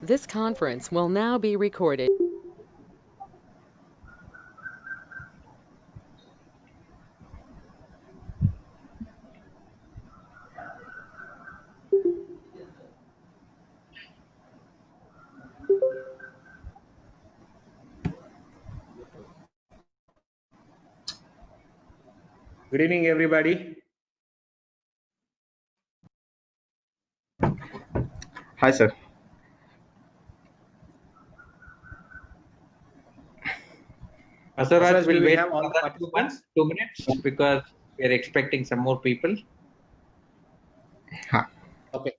This conference will now be recorded. Good evening, everybody. Hi, sir. Basaraj, Asaraj will do we wait have all the another participants? 2 minutes because we are expecting some more people. Hi. Okay.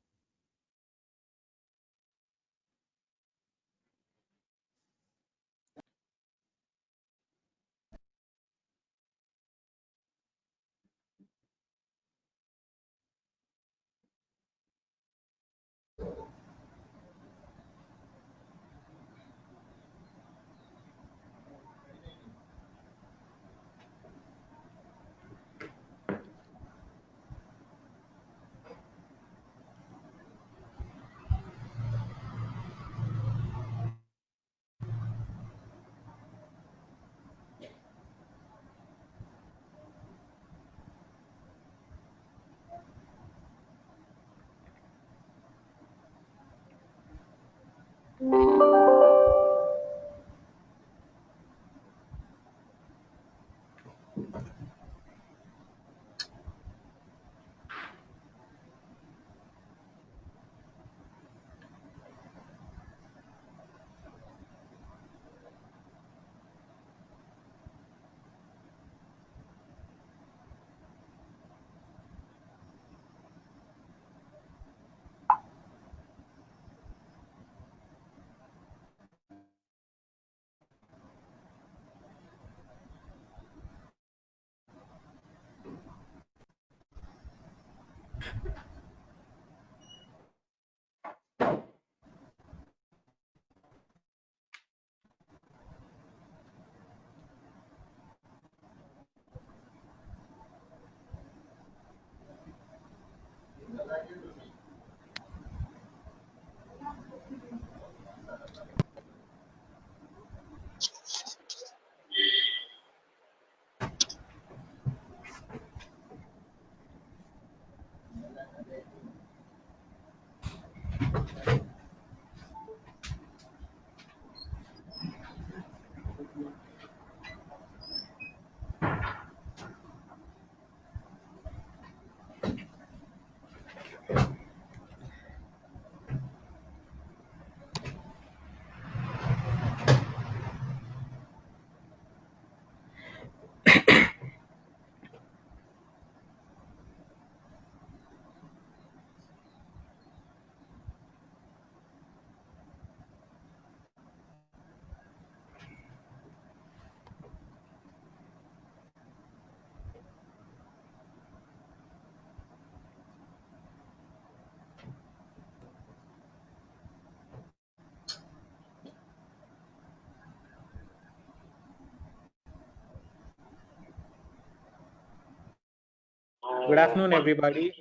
Good afternoon, everybody,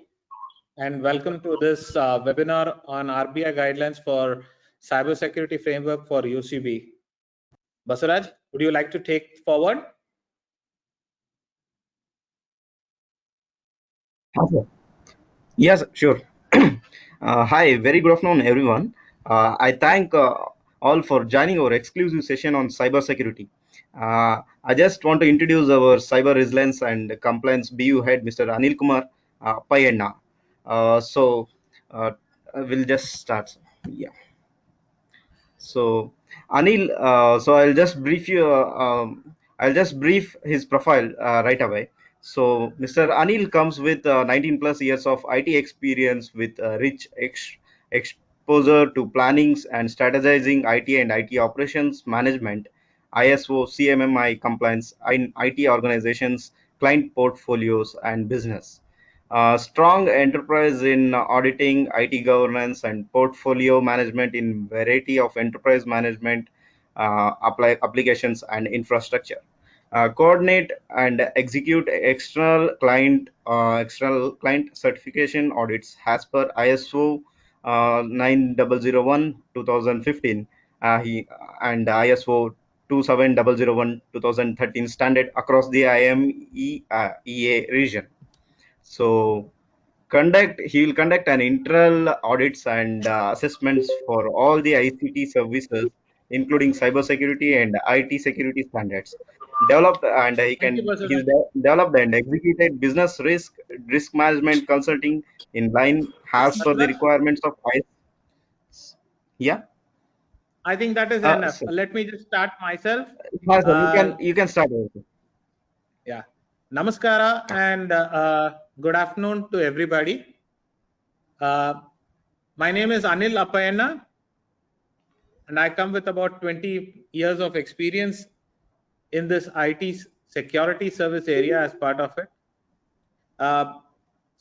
and welcome to this webinar on RBI guidelines for cybersecurity framework for UCB. Basaraj, would you like to take forward? Yes, sure. Hi, very good afternoon, everyone. I thank all for joining our exclusive session on cybersecurity. I just want to introduce our cyber resilience and compliance BU head, Mr. Anil Kumar Payenna. So, uh, we'll just start. Yeah. So Anil, I'll just brief his profile right away. So Mr. Anil comes with 19 plus years of IT experience with rich exposure to plannings and strategizing IT and IT operations management, ISO, CMMI compliance, in IT organizations, client portfolios, and business. Strong enterprise in auditing, IT governance, and portfolio management in variety of enterprise management applications and infrastructure. Coordinate and execute external client certification audits as per ISO 9001 2015 and ISO 27001 2013 standard across the IMEA region. So he will conduct an internal audits and assessments for all the ICT services, including cybersecurity and IT security standards. Developed and Thank you, he's Basuraj. developed and executed business risk management consulting in line as per the Basuraj, requirements of IS. Yeah. I think that is enough. So, Let me just start myself. sir, Uh, you can start. Over. yeah. Namaskara and good afternoon to everybody. My name is Anil Appayana, and I come with about 20 years of experience in this IT security service area as part of it.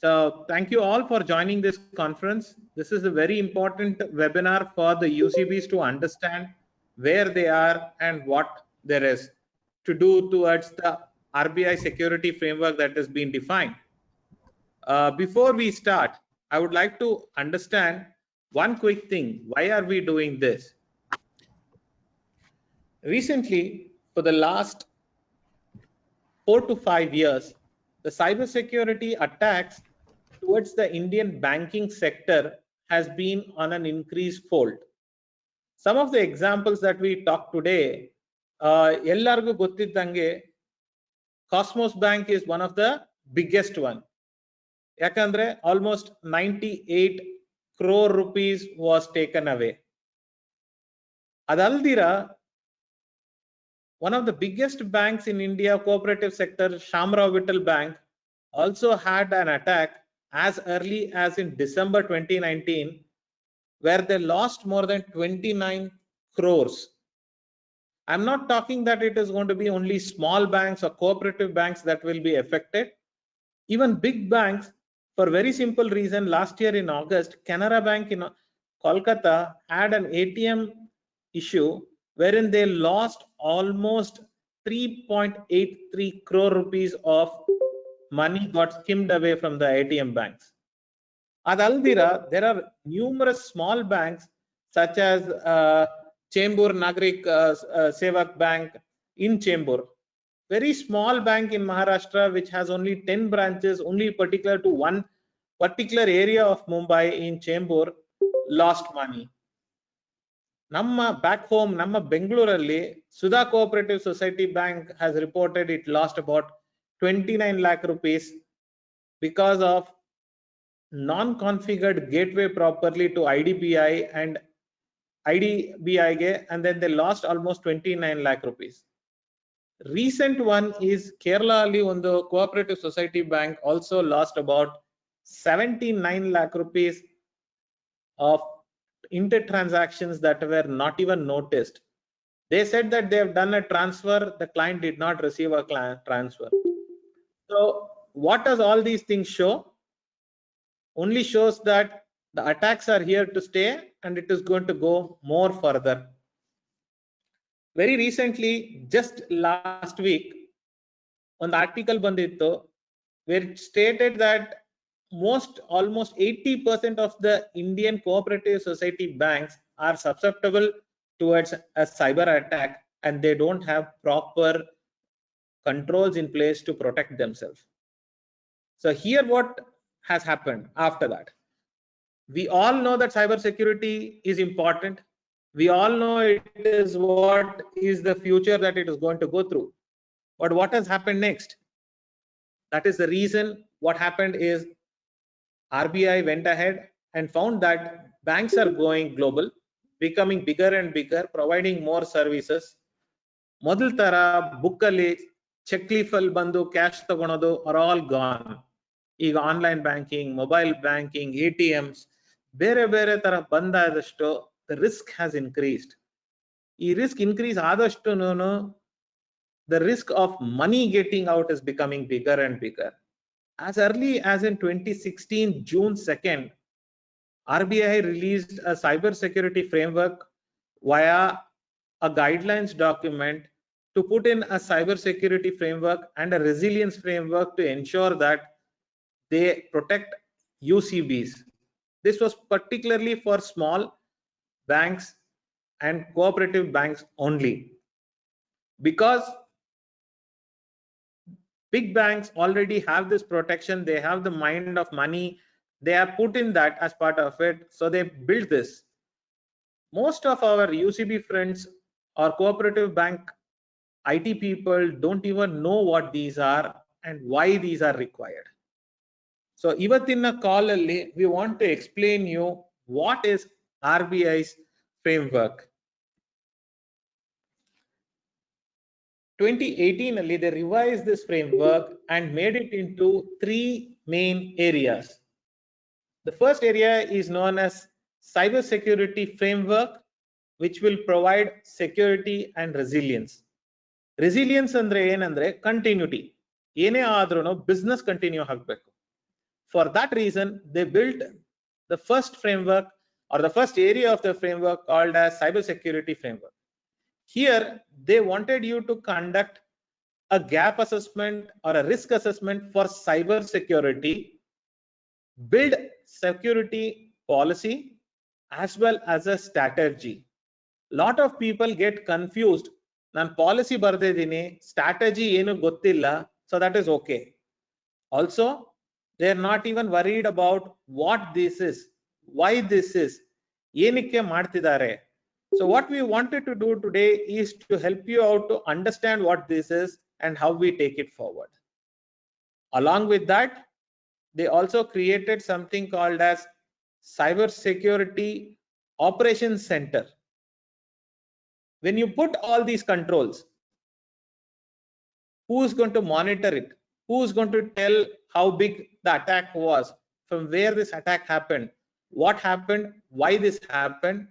So thank you all for joining this conference. This is a very important webinar for the UCBs to understand where they are and what there is to do towards the RBI security framework that has been defined. Before we start, I would like to understand one quick thing. Why are we doing this? Recently, for the last 4 to 5 years, the cybersecurity attacks towards the Indian banking sector has been on an increased fold. Some of the examples that we talk today, ಎಲ್ಲರಿಗೂ ಗೊತ್ತಿದ್ದಂಗೆ Cosmos Bank is one of the biggest one. ಯಾಕಂದ್ರೆ almost 98 crore rupees was taken away. ಅದಲ್ದಿರ one of the biggest banks in India, cooperative sector, Shamrao Vittal Bank, also had an attack as early as in December 2019, where they lost more than 29 crores. I'm not talking that it is going to be only small banks or cooperative banks that will be affected. Even big banks, for very simple reason, last year in August, Canara Bank in Kolkata had an ATM issue wherein they lost almost 3.83 crore rupees of money got skimmed away from the ATM banks. Adaldira, there are numerous small banks such as Chembur Nagrik Sevak Bank in Chembur, very small bank in Maharashtra which has only 10 branches, only particular to one particular area of Mumbai in Chembur, lost money. Namma back home, Namma Bengaluralli, Sudha Cooperative Society Bank has reported it lost about 29 lakh rupees because of non-configured gateway properly to IDBI and IDBI, and then they lost almost 29 lakh rupees. Recent one is Kerala Ali on the Cooperative Society Bank also lost about 79 lakh rupees of inter-transactions that were not even noticed. They said that they have done a transfer, the client did not receive a client transfer. So what does all these things show? Only shows that the attacks are here to stay and it is going to go more further. Very recently, just last week, on the article bandittu, where it stated that almost 80% of the Indian cooperative society banks are susceptible towards a cyber attack and they don't have proper controls in place to protect themselves. So here what has happened after that? We all know that cybersecurity is important. We all know it is what is the future that it is going to go through. But what has happened next? That is the reason what happened is RBI went ahead and found that banks are going global, becoming bigger and bigger, providing more services. Model tara bookali checkleafal bandu cash tagonodu are all gone. ಈಗ online banking, mobile banking, ATMs, ಬೇರೆ ಬೇರೆ ತರ ಬಂದಾದಷ್ಟು the risk has increased. ಈ risk increase ಆದಷ್ಟುನು the risk of money getting out is becoming bigger and bigger. As early as in 2016, June 2nd, RBI released a cybersecurity framework via a guidelines document to put in a cybersecurity framework and a resilience framework to ensure that they protect UCBs. This was particularly for small banks and cooperative banks only, because big banks already have this protection. They have the mind of money. They have put in that as part of it. So they built this. Most of our UCB friends or cooperative bank IT people don't even know what these are and why these are required. So ivattina call alli we want to explain you what is RBI's framework. 2018 alli they revised this framework and made it into 3 main areas. The first area is known as cyber security framework, which will provide security and resilience. Resilience andre ಏನಂದ್ರೆ continuity. ಏನೇ ಆದ್ರೂ business continue ಆಗಬೇಕು. For that reason, they built the first framework or the first area of the framework called as cyber security framework. Here, they wanted you to conduct a gap assessment or a risk assessment for cyber security, build security policy as well as a strategy. Lot of people get confused. Nan policy bardedini, strategy enu gottilla, so that is okay. Also, they are not even worried about what this is, why this is, enikke ಮಾಡ್ತಿದ್ದಾರೆ. So what we wanted to do today is to help you out to understand what this is and how we take it forward. Along with that, they also created something called as Cyber Security Operations Center. When you put all these controls, who is going to monitor it? Who is going to tell how big the attack was, from where this attack happened, what happened, why this happened?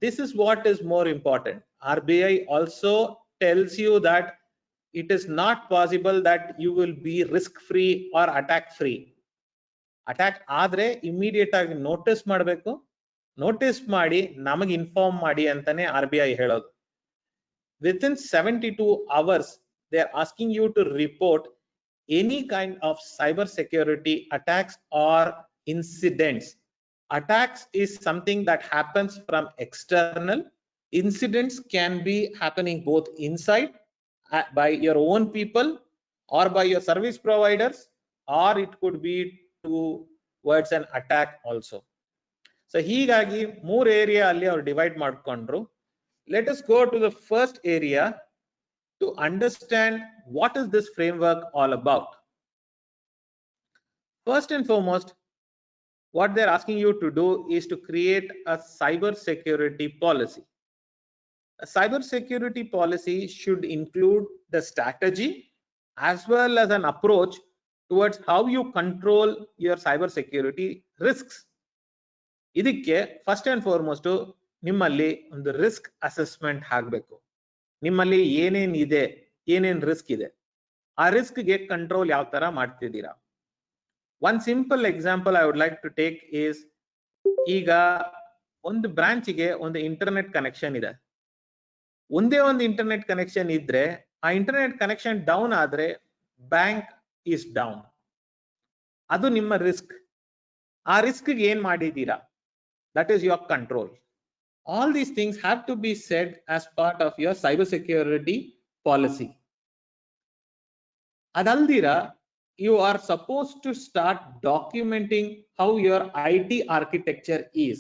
This is what is more important. RBI also tells you that it is not possible that you will be risk free or attack free. Attack ಆದ್ರೆ immediate ಆಗಿ notice ಮಾಡಬೇಕು, notice ಮಾಡಿ ನಮಗೆ inform ಮಾಡಿ ಅಂತಾನೆ RBI ಹೇಳೋದು. Within 72 hours, they are asking you to report any kind of cyber security attacks or incidents. Attacks is something that happens from external. Incidents can be happening both inside by your own people or by your service providers, or it could be towards an attack also. So ಹೀಗಾಗಿ 3 area ಅಲ್ಲಿ ಅವರು divide ಮಾಡ್ಕೊಂಡ್ರು. Let us go to the first area to understand what is this framework all about. First and foremost, what they're asking you to do is to create a cyber security policy. A cyber security policy should include the strategy as well as an approach towards how you control your cyber security risks. ಇದಕ್ಕೆ first and foremost ನಿಮ್ಮಲ್ಲಿ ಒಂದು risk assessment ಆಗಬೇಕು. ನಿಮ್ಮಲ್ಲಿ ಏನೇನ್ ಇದೆ, ಏನೇನ್ risk ಇದೆ, ಆ ರಿಸ್ಕ್ ಗೆ ಕಂಟ್ರೋಲ್ ಯಾವ ತರ ಮಾಡ್ತಿದ್ದೀರಾ. One simple example I would like to take is, ಈಗ ಒಂದು ಬ್ರಾಂಚ್ಗೆ ಒಂದು ಇಂಟರ್ನೆಟ್ ಕನೆಕ್ಷನ್ ಇದೆ. ಒಂದೇ ಒಂದು ಇಂಟರ್ನೆಟ್ ಕನೆಕ್ಷನ್ ಇದ್ರೆ ಆ ಇಂಟರ್ನೆಟ್ ಕನೆಕ್ಷನ್ ಡೌನ್ ಆದ್ರೆ ಬ್ಯಾಂಕ್ ಈಸ್ ಡೌನ್. ಅದು ನಿಮ್ಮ ರಿಸ್ಕ್. ಆ ರಿಸ್ಕ್ ಏನ್ ಮಾಡಿದೀರಾ, that is your control. All these things have to be said as part of your cyber security policy. Adaldira, you are supposed to start documenting how your IT architecture is.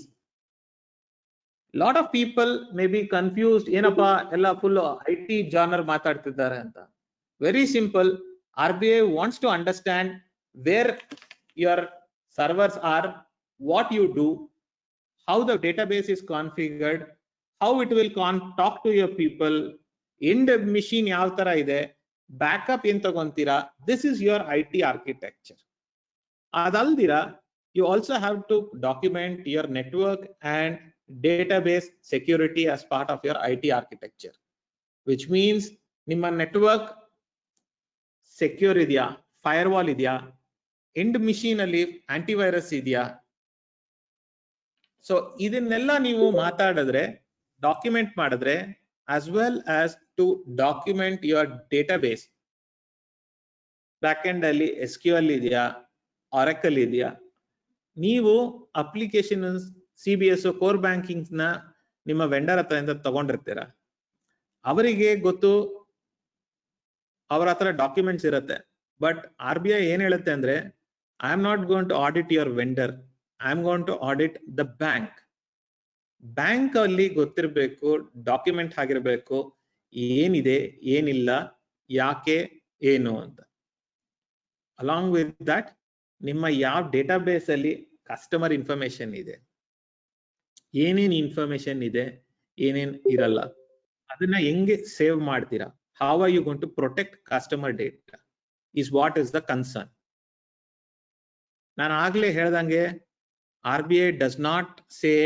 Lot of people may be confused, ಏನಪ್ಪ ಎಲ್ಲ full IT genre ಮಾತಾಡ್ತಿದ್ದಾರೆ ಅಂತ. Very simple. RBI wants to understand where your servers are, what you do, how the database is configured, how it will talk to your people, end machine ಯಾವ ತರ ಇದೆ, backup ಏನ್ ತಗೊಂತೀರಾ. This is your IT architecture. ಅದಲ್ದಿರ, you also have to document your network and database security as part of your IT architecture, which means ನಿಮ್ಮ network secure ಇದೆಯಾ, firewall ಇದೆಯಾ, end machine ಅಲ್ಲಿ antivirus ಇದೆಯಾ. So ಇದನ್ನೆಲ್ಲ ನೀವು ಮಾತಾಡಿದ್ರೆ, document ಮಾಡಿದ್ರೆ, as well as to document your database. Back end ಅಲ್ಲಿ SQL ಇದೆಯಾ, Oracle ಇದೆಯಾ, ನೀವು ಅಪ್ಲಿಕೇಶನ್ CBS ಕೋರ್ ಬ್ಯಾಂಕಿಂಗ್ ನ ನಿಮ್ಮ ವೆಂಡರ್ ಹತ್ರ ತಗೊಂಡಿರ್ತೀರ, ಅವರಿಗೆ ಗೊತ್ತು, ಅವರ ಹತ್ರ ಡಾಕ್ಯುಮೆಂಟ್ಸ್ ಇರುತ್ತೆ. ಬಟ್ RBI ಏನ್ ಹೇಳುತ್ತೆ ಅಂದ್ರೆ, I am not going to audit your vendor, I am going to audit the bank. Bank ಅಲ್ಲಿ ಗೊತ್ತಿರಬೇಕು, ಡಾಕ್ಯುಮೆಂಟ್ ಆಗಿರ್ಬೇಕು, ಏನಿದೆ ಏನಿಲ್ಲ, ಯಾಕೆ ಏನು ಅಂತ. ಅಲಾಂಗ್ ವಿತ್ ದಟ್ ನಿಮ್ಮ ಯಾವ ಡೇಟಾಬೇಸ್ ಅಲ್ಲಿ ಕಸ್ಟಮರ್ ಇನ್ಫಾರ್ಮೇಶನ್ ಇದೆ, ಏನೇನ್ ಇನ್ಫಾರ್ಮೇಶನ್ ಇದೆ, ಏನೇನ್ ಇರಲ್ಲ, ಅದನ್ನ ಹೆಂಗೆ ಸೇವ್ ಮಾಡ್ತೀರಾ, how are you going to protect customer data is what is the concern. ನಾನು ಆಗ್ಲೇ ಹೇಳ್ದಂಗೆ RBI does not say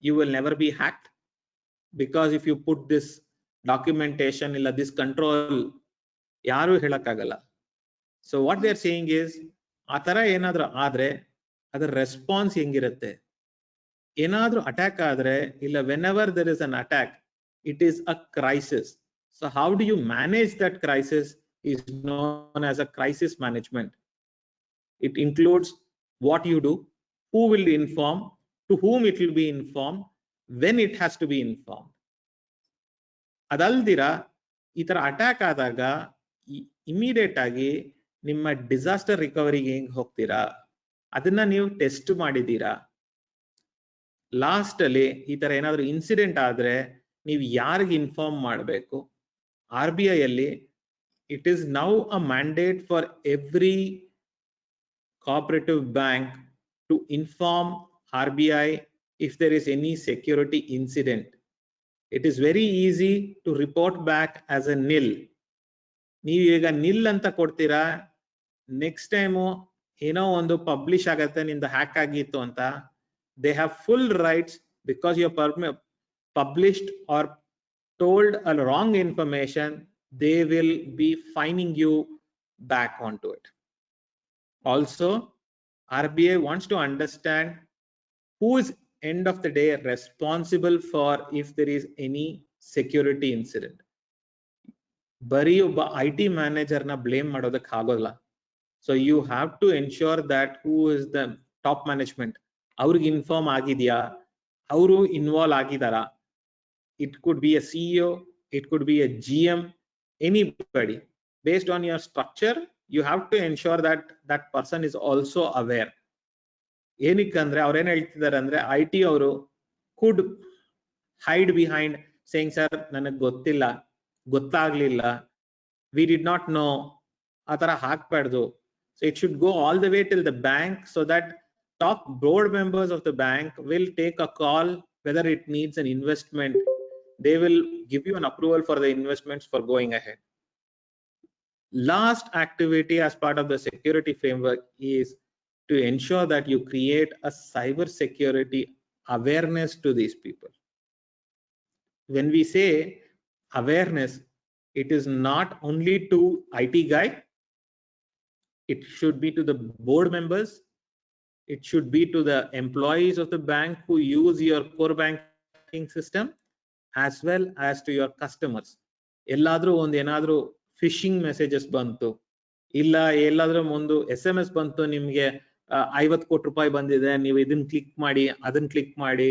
you will never be hacked, because if you put this documentation illa this control ಯಾರು ಹೇಳಕ್ಕಾಗಲ್ಲ. So what they are saying is, ಆ ತರ ಏನಾದ್ರೂ ಆದ್ರೆ ಅದರ ರೆಸ್ಪಾನ್ಸ್ ಹೆಂಗಿರುತ್ತೆ, ಏನಾದ್ರೂ ಅಟ್ಯಾಕ್ ಆದ್ರೆ ಇಲ್ಲ, whenever there is an attack, it is a crisis. So how do you manage that crisis is known as a crisis management. It includes what you do, who will inform, to whom it will be informed, when it has to be informed. ಅದಲ್ದಿರ ಈ ತರ attack ಆದಾಗ immediate ಆಗಿ ನಿಮ್ಮ disaster ರಿಕವರಿಗೆ ಹೆಂಗ್ ಹೋಗ್ತೀರಾ, ಅದನ್ನ ನೀವು test ಮಾಡಿದೀರಾ. ಲಾಸ್ಟ್ ಅಲ್ಲಿ ಈ ತರ ಏನಾದ್ರು ಇನ್ಸಿಡೆಂಟ್ ಆದ್ರೆ ನೀವು ಯಾರಿಗೆ ಇನ್ಫಾರ್ಮ್ ಮಾಡಬೇಕು. RBI ಅಲ್ಲಿ it is now a mandate for every cooperative bank to inform RBI if there is any security incident. It is very easy to report back as a nil. ನೀವು ಈಗ ನಿಲ್ ಅಂತ ಕೊಡ್ತೀರಾ, next time ಏನೋ ಒಂದು publish ಆಗತ್ತೆ ನಿಂದ hack ಆಗಿತ್ತು ಅಂತ, they have full rights, because you published or told a wrong information, they will be fining you back onto it. Also, RBI wants to understand who is end of the day responsible for if there is any security incident. ಬರೀ ಒಬ್ಬ IT manager ನ blame ಮಾಡೋದಕ್ಕೆ ಆಗೋಲ್ಲ. So you have to ensure that who is the top management, ಅವ್ರಿಗೆ inform ಆಗಿದ್ಯಾ, ಅವರು involve ಆಗಿದಾರಾ. It could be a CEO, it could be a GM, anybody. Based on your structure, you have to ensure that that person is also aware. ಏನಕ್ಕಂದ್ರೆ ಅವ್ರೇನ್ ಹೇಳ್ತಿದ್ದಾರೆ ಅಂದ್ರೆ, IT ಅವರು could hide behind saying, sir ನನಗೆ ಗೊತ್ತಿಲ್ಲ, ಗೊತ್ತಾಗ್ಲಿಲ್ಲ, we did not know, ಆ ತರ ಹಾಕ್ಬಾರ್ದು. So it should go all the way till the bank, so that top board members of the bank will take a call whether it needs an investment. They will give you an approval for the investments for going ahead. Last activity as part of the security framework is to ensure that you create a cyber security awareness to these people. When we say awareness, it is not only to IT guy, it should be to the board members, it should be to the employees of the bank who use your core banking system, as well as to your customers. ಎಲ್ಲಾದ್ರೂ ಒಂದು ಏನಾದ್ರೂ fishing messages ಬಂತು, ಇಲ್ಲ ಎಲ್ಲಾದ್ರೂ ಒಂದು SMS ಬಂತು, ನಿಮ್ಗೆ 50 ಕೋಟಿ ರೂಪಾಯಿ ಬಂದಿದೆ, ನೀವು ಇದನ್ನ ಕ್ಲಿಕ್ ಮಾಡಿ, ಅದನ್ನ ಕ್ಲಿಕ್ ಮಾಡಿ.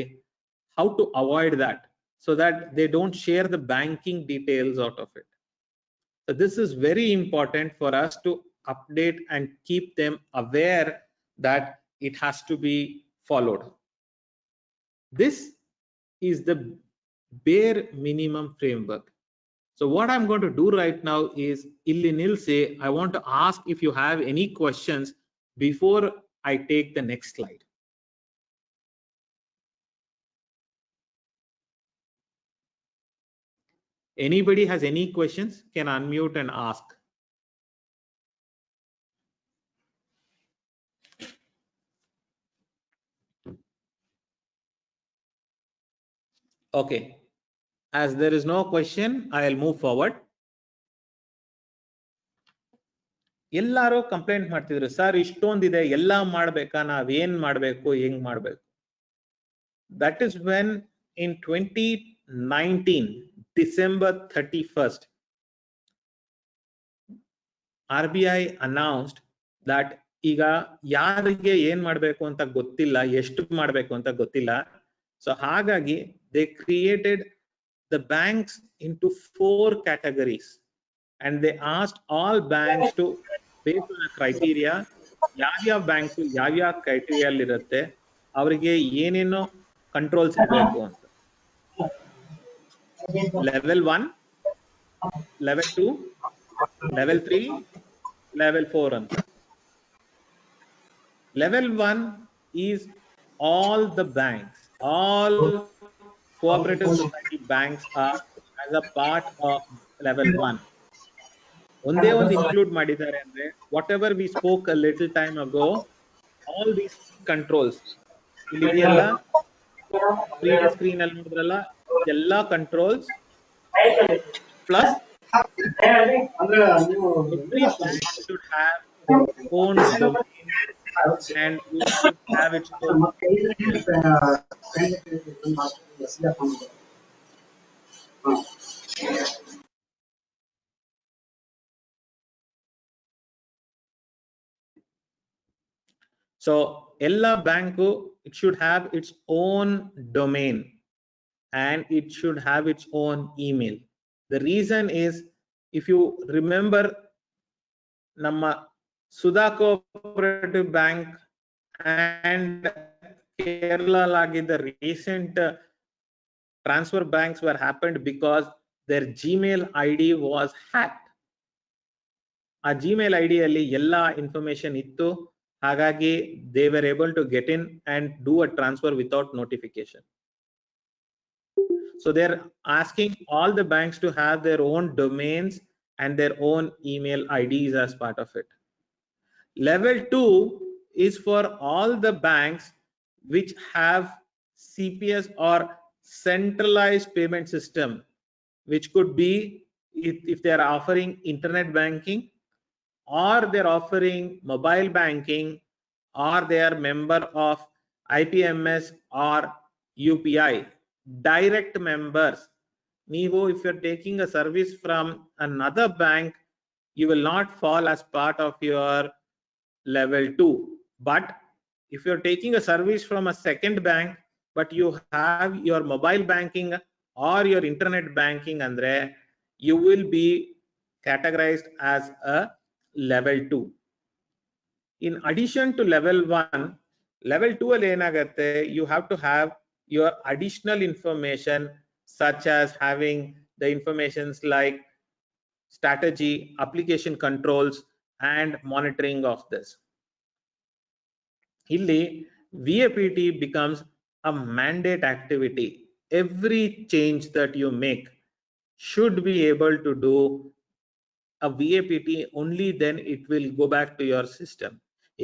How to avoid that so that they don't share the banking details out of it. So this is very important for us to update and keep them aware that it has to be followed. This is the bare minimum framework. So what I'm going to do right now is, illi nilse, I want to ask if you have any questions before I take the next slide. Anybody has any questions can unmute and ask. Okay, as there is no question, I'll move forward. ಎಲ್ಲಾರು complaint ಮಾಡ್ತಿದ್ರು, sir ಇಷ್ಟೊಂದಿದೆ, ಎಲ್ಲ ಮಾಡ್ಬೇಕಾ, ನಾವೇನ್ ಮಾಡ್ಬೇಕು, ಹೆಂಗ್ ಮಾಡ್ಬೇಕು. That is when in 2019 December 31st RBI announced that ಈಗ ಯಾರಿಗೆ ಏನ್ ಮಾಡ್ಬೇಕು ಅಂತ ಗೊತ್ತಿಲ್ಲ, ಎಷ್ಟು ಮಾಡ್ಬೇಕು ಅಂತ ಗೊತ್ತಿಲ್ಲ. ಸೊ ಹಾಗಾಗಿ they created the banks into 4 categories and they asked all banks to, based on a criteria, ಯಾವ್ಯಾವ ಬ್ಯಾಂಕ್ಸ್ ಯಾವ್ಯಾವ ಕ್ರೈಟೀರಿಯಾ ಇರುತ್ತೆ, ಅವರಿಗೆ ಏನೇನೋ ಕಂಟ್ರೋಲ್ಸ್ ಇರಬೇಕು ಅಂತ. level 1, level 2, level 3, level 4 ಅಂತ. level 1 is all the banks, all cooperative society banks are as a part of level 1. ಒಂದೇ ಒಂದು ಇನ್ಕ್ಲೂಡ್ ಮಾಡಿದ್ದಾರೆ ಅಂದ್ರೆ, what ever we spoke a little time agro, all these controls ಇಲ್ಲಿ ಇದೆಯಲ್ಲ, previous screen ಅಲ್ಲಿ ನೋಡಿದ್ರಲ್ಲ, ಎಲ್ಲಾ controls plus every bank should have its own domain and it should have its own so ella bank it should have its own domain and it should have its own email. The reason is, if you remember ನಮ್ಮ Sudha cooperative bank and Kerala ಆಗಿದ್ದ recent transfer banks were happened because their Gmail ID was hacked. ಆ Gmail ID ಅಲ್ಲಿ ಎಲ್ಲ information ಇತ್ತು, ಹಾಗಾಗಿ they were able to get in and do a transfer without notification. So they're asking all the banks to have their own domains and their own email IDs as part of it. Level 2 is for all the banks which have CPS or centralized payment system, which could be if they are offering internet banking, or they're offering mobile banking, or they are member of IPMS or UPI, direct members. Nevo, if you're taking a service from another bank, you will not fall as part of your level 2. But if you're taking a service from a second bank, but you have your mobile banking or your internet banking, andre you will be categorized as a level 2. In addition to level 1, level 2 alli enagutte, you have to have your additional information, such as having the informations like strategy, application controls and monitoring of this. Illi VAPT becomes a mandate activity. Every change that you make should be able to do a VAPT, only then it will go back to your system.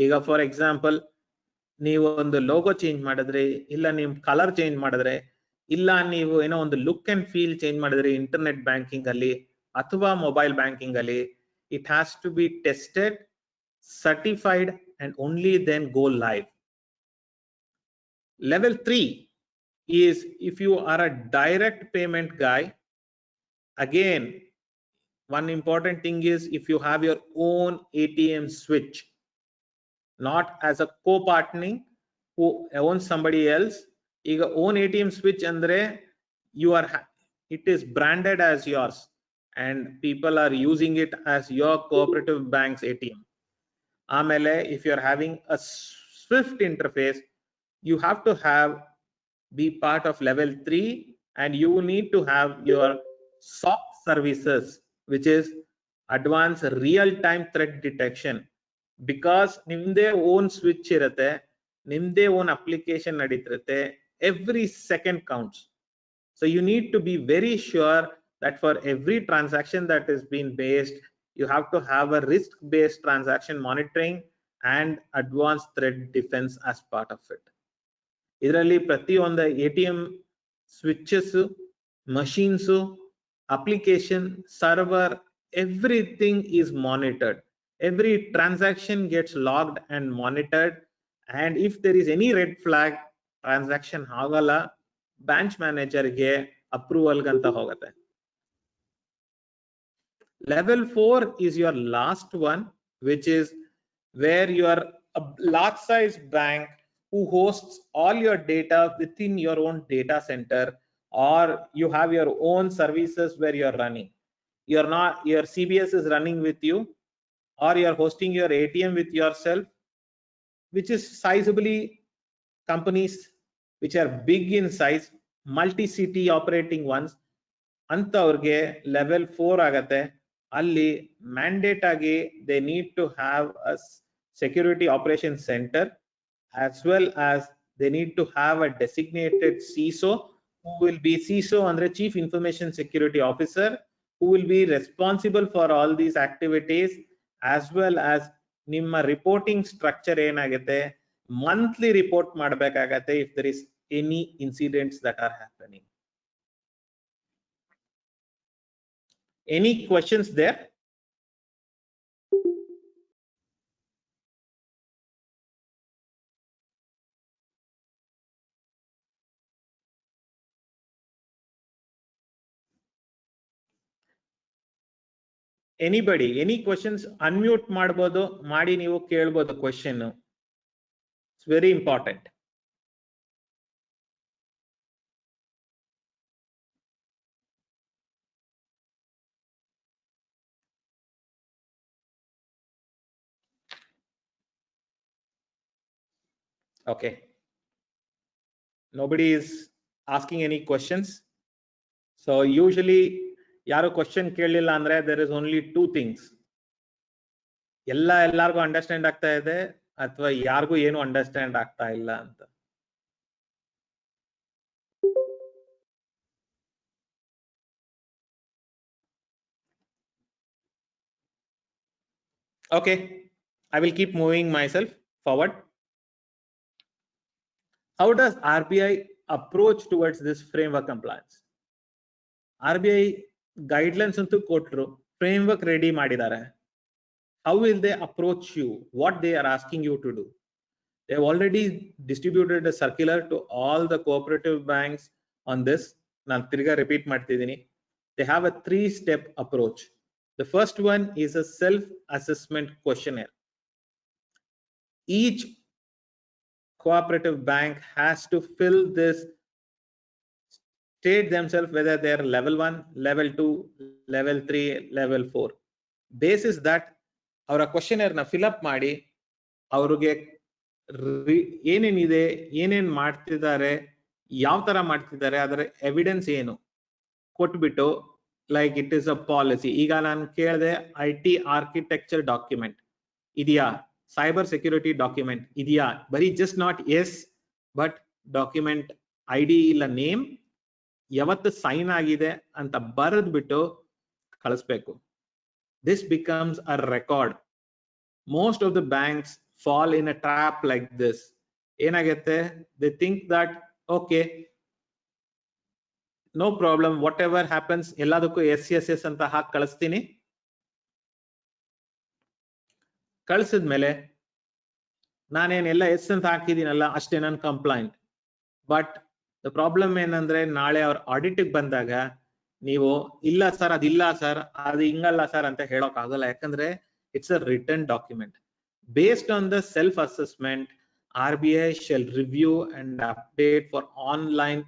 ಈಗ for example ನೀವು ಒಂದು logo change ಮಾಡಿದ್ರೆ, ಇಲ್ಲ ನೀವು colour change ಮಾಡಿದ್ರೆ, ಇಲ್ಲ ನೀವು ಏನೋ ಒಂದು ಲುಕ್ ಅಂಡ್ ಫೀಲ್ ಚೇಂಜ್ ಮಾಡಿದ್ರೆ ಇಂಟರ್ನೆಟ್ ಬ್ಯಾಂಕಿಂಗ್ ಅಲ್ಲಿ ಅಥವಾ ಮೊಬೈಲ್ ಬ್ಯಾಂಕಿಂಗ್ ಅಲ್ಲಿ, it has to be tested, certified and only then go live. Level 3 is if you are a direct payment guy. Again, one important thing is if you have your own ATM switch, not as a co-partnering who owns somebody else. ಈಗ own ATM switch andre you are, it is branded as yours and people are using it as your cooperative bank's ATM. Amele, if you are having a Swift interface, you have to be part of level 3 and you need to have your SOC services, which is advanced real-time threat detection. Because nimde own switch irutte, nimde own application naditirate, every second counts. So you need to be very sure that for every transaction that is being based, you have to have a risk-based transaction monitoring and advanced threat defense as part of it. ಇದರಲ್ಲಿ ಪ್ರತಿಯೊಂದು ATM switches, machines, application, server, everything is monitored. Every transaction gets logged and monitored, and if there is any red flag, transaction ಆಗಲ್ಲ, branch manager ಗೆ approval ಗಂತ ಹೋಗುತ್ತೆ. Level 4 is your last one, which is where you are a large size bank who hosts all your data within your own data center, or you have your own services where you're running. You're not, your CBS is running with you, or you're hosting your ATM with yourself, which is sizably companies which are big in size, multi-city operating ones, ಅಂತವ್ರಿಗೆ level 4 ಆಗತ್ತೆ. ಅಲ್ಲಿ mandate ಆಗಿ they need to have a security operations center, as well as they need to have a designated CISO, who will be CISO ಅಂದ್ರೆ Chief Information Security Officer, who will be responsible for all these activities, as well as ನಿಮ್ಮ reporting structure ಏನಾಗುತ್ತೆ, monthly report ಮಾಡಬೇಕಾಗತ್ತೆ if there is any incidents that are happening. Any questions there? Anybody, any questions? Unmute ಮಾಡಬಹುದು, ಮಾಡಿ ನೀವು ಕೇಳಬಹುದು question. It's very important. Okay. Nobody is asking any questions. So usually ಯಾರು question ಕೇಳಲಿಲ್ಲ ಅಂದ್ರೆ there is only two things. ಎಲ್ಲರಿಗೂ understand ಆಗ್ತಾ ಇದೆ, ಅಥವಾ ಯಾರಿಗೂ ಏನು ಅಂಡರ್ಸ್ಟ್ಯಾಂಡ್ ಆಗ್ತಾ ಇಲ್ಲ ಅಂತ. Okay, I will keep moving myself forward. How does RBI approach towards this framework compliance? RBI guidelines ಅಂತೂ ಕೊಟ್ಟರು, framework ready ಮಾಡಿದ್ದಾರೆ. How will they approach you? What they are asking you to do? They have already distributed a circular to all the cooperative banks on this. ನಾನು ತಿರ್ಗಾ repeat ಮಾಡ್ತಿದ್ದೀನಿ. They have a 3-step approach. The first one is a self-assessment questionnaire. Each cooperative bank has to fill this, state themselves whether they are level 1, level 2, level 3, level 4. Basis that ಅವರ questionnaire ನ fill up ಮಾಡಿ ಅವ್ರಿಗೆ ಏನೇನಿದೆ, ಏನೇನ್ ಮಾಡ್ತಿದ್ದಾರೆ, ಯಾವ ತರ ಮಾಡ್ತಿದ್ದಾರೆ, ಅದರ ಎವಿಡೆನ್ಸ್ ಏನು ಕೊಟ್ಬಿಟ್ಟು, like it is a policy. ಈಗ ನಾನು ಕೇಳಿದೆ IT ಆರ್ಕಿಟೆಕ್ಚರ್ ಡಾಕ್ಯುಮೆಂಟ್ ಇದೆಯಾ, ಸೈಬರ್ ಸೆಕ್ಯೂರಿಟಿ ಡಾಕ್ಯುಮೆಂಟ್ ಇದೆಯಾ, ಬರೀ just not as but document ID ಇಲ್ಲ ನೇಮ್, ಯಾವತ್ತು ಸೈನ್ ಆಗಿದೆ ಅಂತ ಬರೆದ್ಬಿಟ್ಟು ಕಳಿಸ್ಬೇಕು. This becomes a record. Most of the banks fall in a trap like this. ಏನಾಗುತ್ತೆ, they think that okay, no problem, whatever happens ಎಲ್ಲದಕ್ಕೂ SSS ಅಂತ ಹಾಕಿ ಕಳಿಸ್ತೀನಿ. ಕಳಿಸಿದ್ಮೇಲೆ ನಾನೇನೆಲ್ಲ S ಅಂತ ಹಾಕಿದೀನಲ್ಲ ಅಷ್ಟೇ ನಾನು ಕಂಪ್ಲೈಂಟ್. ಬಟ್ ದ ಪ್ರಾಬ್ಲಮ್ ಏನಂದ್ರೆ, ನಾಳೆ ಅವ್ರ ಆಡಿಟಿಗೆ ಬಂದಾಗ ನೀವು ಇಲ್ಲ ಸರ್, ಅದಿಲ್ಲ ಸರ್, ಅದು ಹಿಂಗಲ್ಲ ಸರ್ ಅಂತ ಹೇಳೋಕ್ ಆಗಲ್ಲ. ಯಾಕಂದ್ರೆ it's a return document. Based on the self assessment, RBI shall review and update for online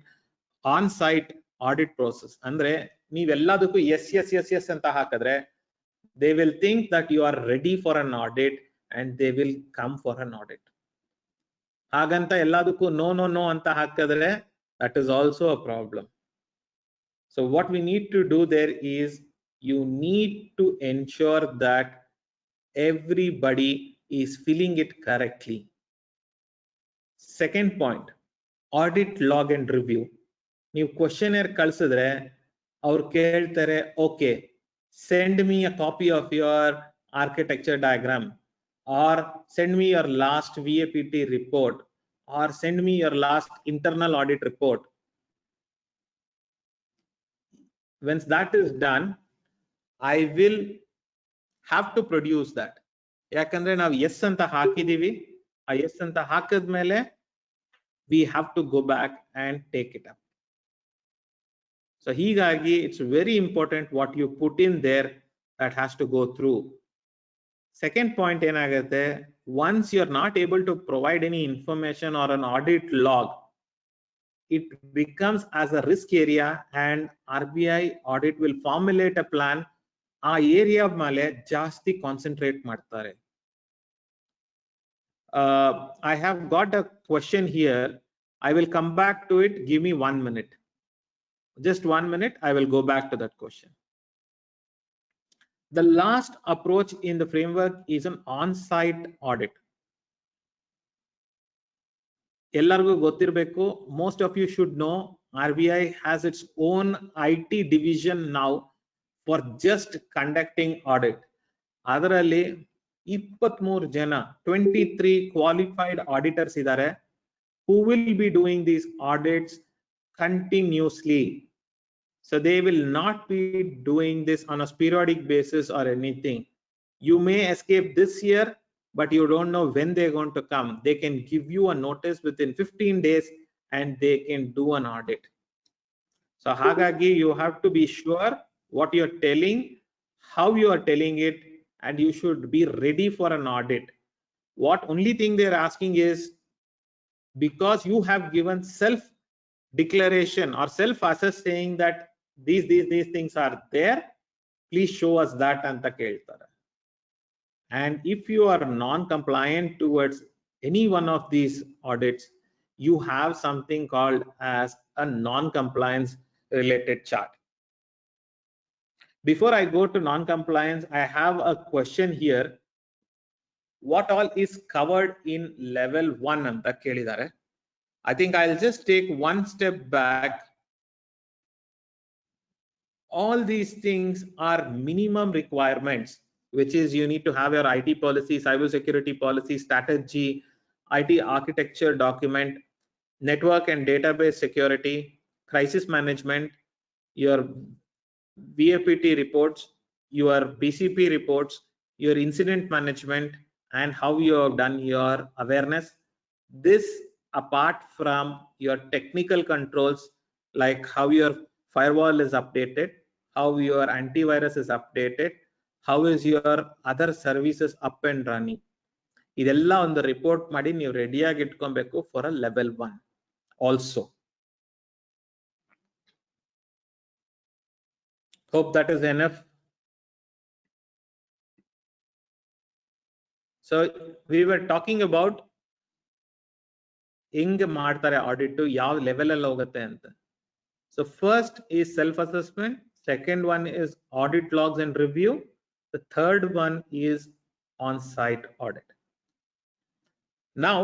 on-site audit process. ಅಂದ್ರೆ ನೀವೆಲ್ಲದಕ್ಕೂ ಎಸ್ ಅಂತ ಹಾಕಿದ್ರೆ they will think that you are ready for an audit and they will come for an audit. ಹಾಗಂತ ಎಲ್ಲದಕ್ಕೂ no ಅಂತ ಹಾಕಿದ್ರೆ that is also a problem. So what we need to do there is, you need to ensure that everybody is filling it correctly. Second point, audit log and review. ನೀವು questionnaire ಕಳಿಸಿದ್ರೆ ಅವ್ರು ಕೇಳ್ತಾರೆ, okay, send me a copy of your architecture diagram, or send me your last VAPT report, or send me your last internal audit report. Once that is done, I will have to produce that. ಯಾಕಂದ್ರೆ ನಾವು S ಅಂತ ಹಾಕಿದೀವಿ, ಆ S ಅಂತ ಹಾಕಿದ್ಮೇಲೆ we have to go back and take it up. So ಹೀಗಾಗಿ it's very important what you put in there, that has to go through. Second point ಏನಾಗುತ್ತೆ, once you're not able to provide any information or an audit log, it becomes as a risk area and RBI audit will formulate a plan. ಆ area ಮೇಲೆ ಜಾಸ್ತಿ concentrate ಮಾಡ್ತಾರೆ. I have got a question here. I will come back to it. Give me 1 minute. Just 1 minute. I will go back to that question. The last approach in the framework is an on-site audit. ಎಲ್ಲರಿಗೂ ಗೊತ್ತಿರಬೇಕು, most of you should know RBI has its own IT division now for just conducting audit. ಅದರಲ್ಲಿ 23 ಜನ 23 qualified auditors ಇದ್ದಾರೆ who will be doing these audits continuously. So they will not be doing this on a periodic basis or anything. You may escape this year, but you don't know when they're going to come. They can give you a notice within 15 days and they can do an audit. So hagagi, you have to be sure what you're telling, how you are telling it, and you should be ready for an audit. What only thing they're asking is, because you have given self declaration or self assess saying that these things are there, please show us that anta keltare. And if you are non-compliant towards any one of these audits, you have something called as a non-compliance related chart. Before I go to non-compliance, I have a question here. What all is covered in level 1 anta kelidare. I think I'll just take one step back. All these things are minimum requirements, which is you need to have your IT policy, cybersecurity policy, strategy, IT architecture document, network and database security, crisis management, your VAPT reports, your BCP reports, your incident management, and how you have done your awareness. This apart from your technical controls, like how your firewall is updated, how your antivirus is updated, how is your other services up and running. ಇದೆಲ್ಲ ಒಂದು report ಮಾಡಿ ನೀವು ರೆಡಿಯಾಗಿ ಇಟ್ಕೊಬೇಕು for a level 1 also. Hope that is enough. So we were talking about ಹೆಂಗೆ ಮಾಡ್ತಾರೆ audit, ಯಾವ level ಅಲ್ಲಿ ಹೋಗುತ್ತೆ ಅಂತ. So first is self assessment, second one is audit logs and review, the third one is on site audit. Now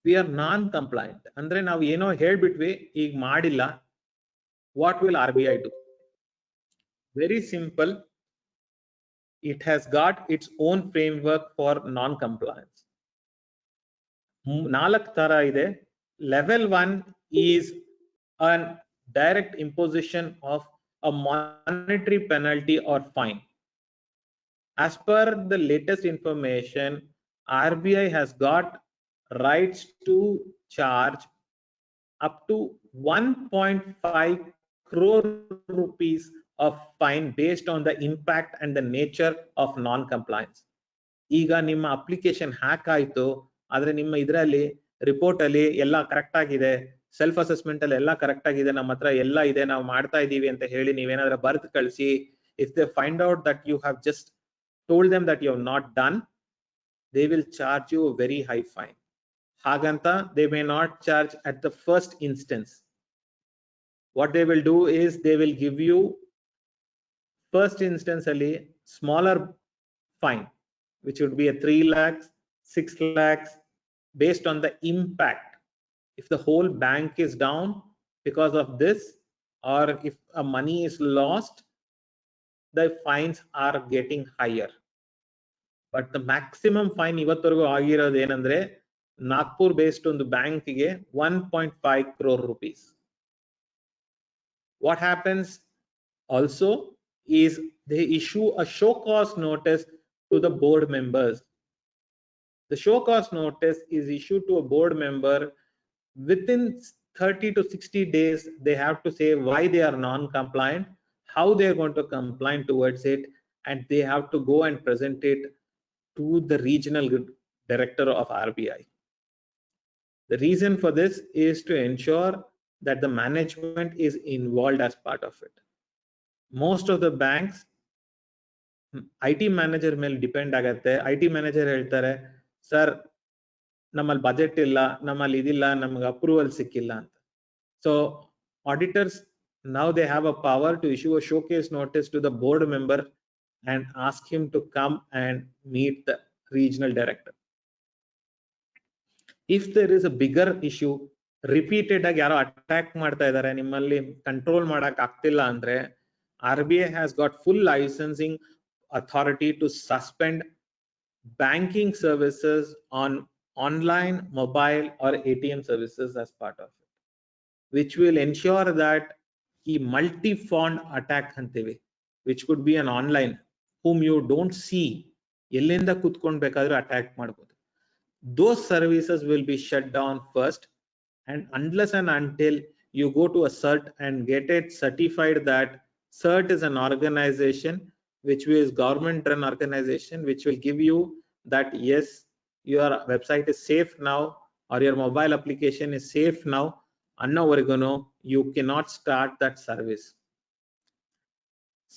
we are non compliant ಅಂದ್ರೆ ನಾವು ಏನೋ ಹೇಳ್ಬಿಟ್ವಿ, ಈಗ ಮಾಡಿಲ್ಲ. What will RBI do? Very simple. It has got its own framework for non compliance. 4 ತರ ಇದೆ. Level 1 is a direct imposition of a monetary penalty or fine. As per the latest information, RBI has got rights to charge up to 1.5 crore rupees of fine based on the impact and the nature of non-compliance. ಈಗ ನಿಮ್ಮ application hack ಆಯ್ತು, ಆದ್ರೆ ನಿಮ್ಮ ಇದರಲ್ಲಿ report ಅಲ್ಲಿ ಎಲ್ಲ correct ಆಗಿದೆ, self assessment ಅಲ್ಲಿ ಎಲ್ಲ ಕರೆಕ್ಟ್ ಆಗಿದೆ, ನಮ್ಮ ಹತ್ರ ಎಲ್ಲ ಇದೆ, ನಾವು ಮಾಡ್ತಾ ಇದೀವಿ ಅಂತ ಹೇಳಿ ನೀವೇನಾದ್ರೂ ಬರ್ತ್ ಕಳಿಸಿ, if they find out that you have just told them that you have not done, they will charge you a very high fine. ಹಾಗಂತ they may not charge at the first instance. What they will do is they will give you first instance ಅಲ್ಲಿ smaller fine, which would be a 3 lakhs, 6 lakhs based on the impact. If the whole bank is down because of this, or if a money is lost, the fines are getting higher. But the maximum fine ಇವತ್ತರೆಗೂ ಆಗಿರೋದು ಏನಂದ್ರೆ Nagpur based ಒಂದು ಬ್ಯಾಂಕ್ಗೆ 1.5 crore rupees. What happens also is they issue a show cause notice to the board members. The show cause notice is issued to a board member. Within 30 to 60 days, they have to say why they are non-compliant, how they are going to comply towards it, and they have to go and present it to the regional director of RBI. The reason for this is to ensure that the management is involved as part of it. Most of the banks IT manager ಮೇಲೆ depend ಆಗತ್ತೆ. IT manager ಹೇಳ್ತಾರೆ, sir ನಮ್ಮಲ್ಲಿ budget ಇಲ್ಲ, ನಮ್ಮಲ್ಲಿ ಇದಿಲ್ಲ, ನಮ್ಗೆ approval ಸಿಕ್ಕಿಲ್ಲ ಅಂತ. So auditors now they have a power to issue a showcase notice to the board member and ask him to come and meet the regional director. If there is a bigger issue, repeated ಆಗಿ ಯಾರೋ attack ಮಾಡ್ತಾ ಇದ್ದಾರೆ, ನಿಮ್ಮಲ್ಲಿ control ಮಾಡಕ್ ಆಗ್ತಿಲ್ಲ ಅಂದ್ರೆ, RBI has got full licensing authority to suspend banking services on online, mobile or ATM services as part of it, which will ensure that ಈ multi-fond attack ಅಂತೀವಿ, which could be an online whom you don't see, ಎಲ್ಲಿಂದ ಕುತ್ಕೊಂಡು ಬೇಕಾದ್ರೂ attack ಮಾಡ್ಬೋದು. Those services will be shut down first, and unless and until you go to a CERT and get it certified that CERT is an organization which is government run organization, which will give you that yes, your website is safe now or your mobile application is safe now, annavarigu you cannot start that service.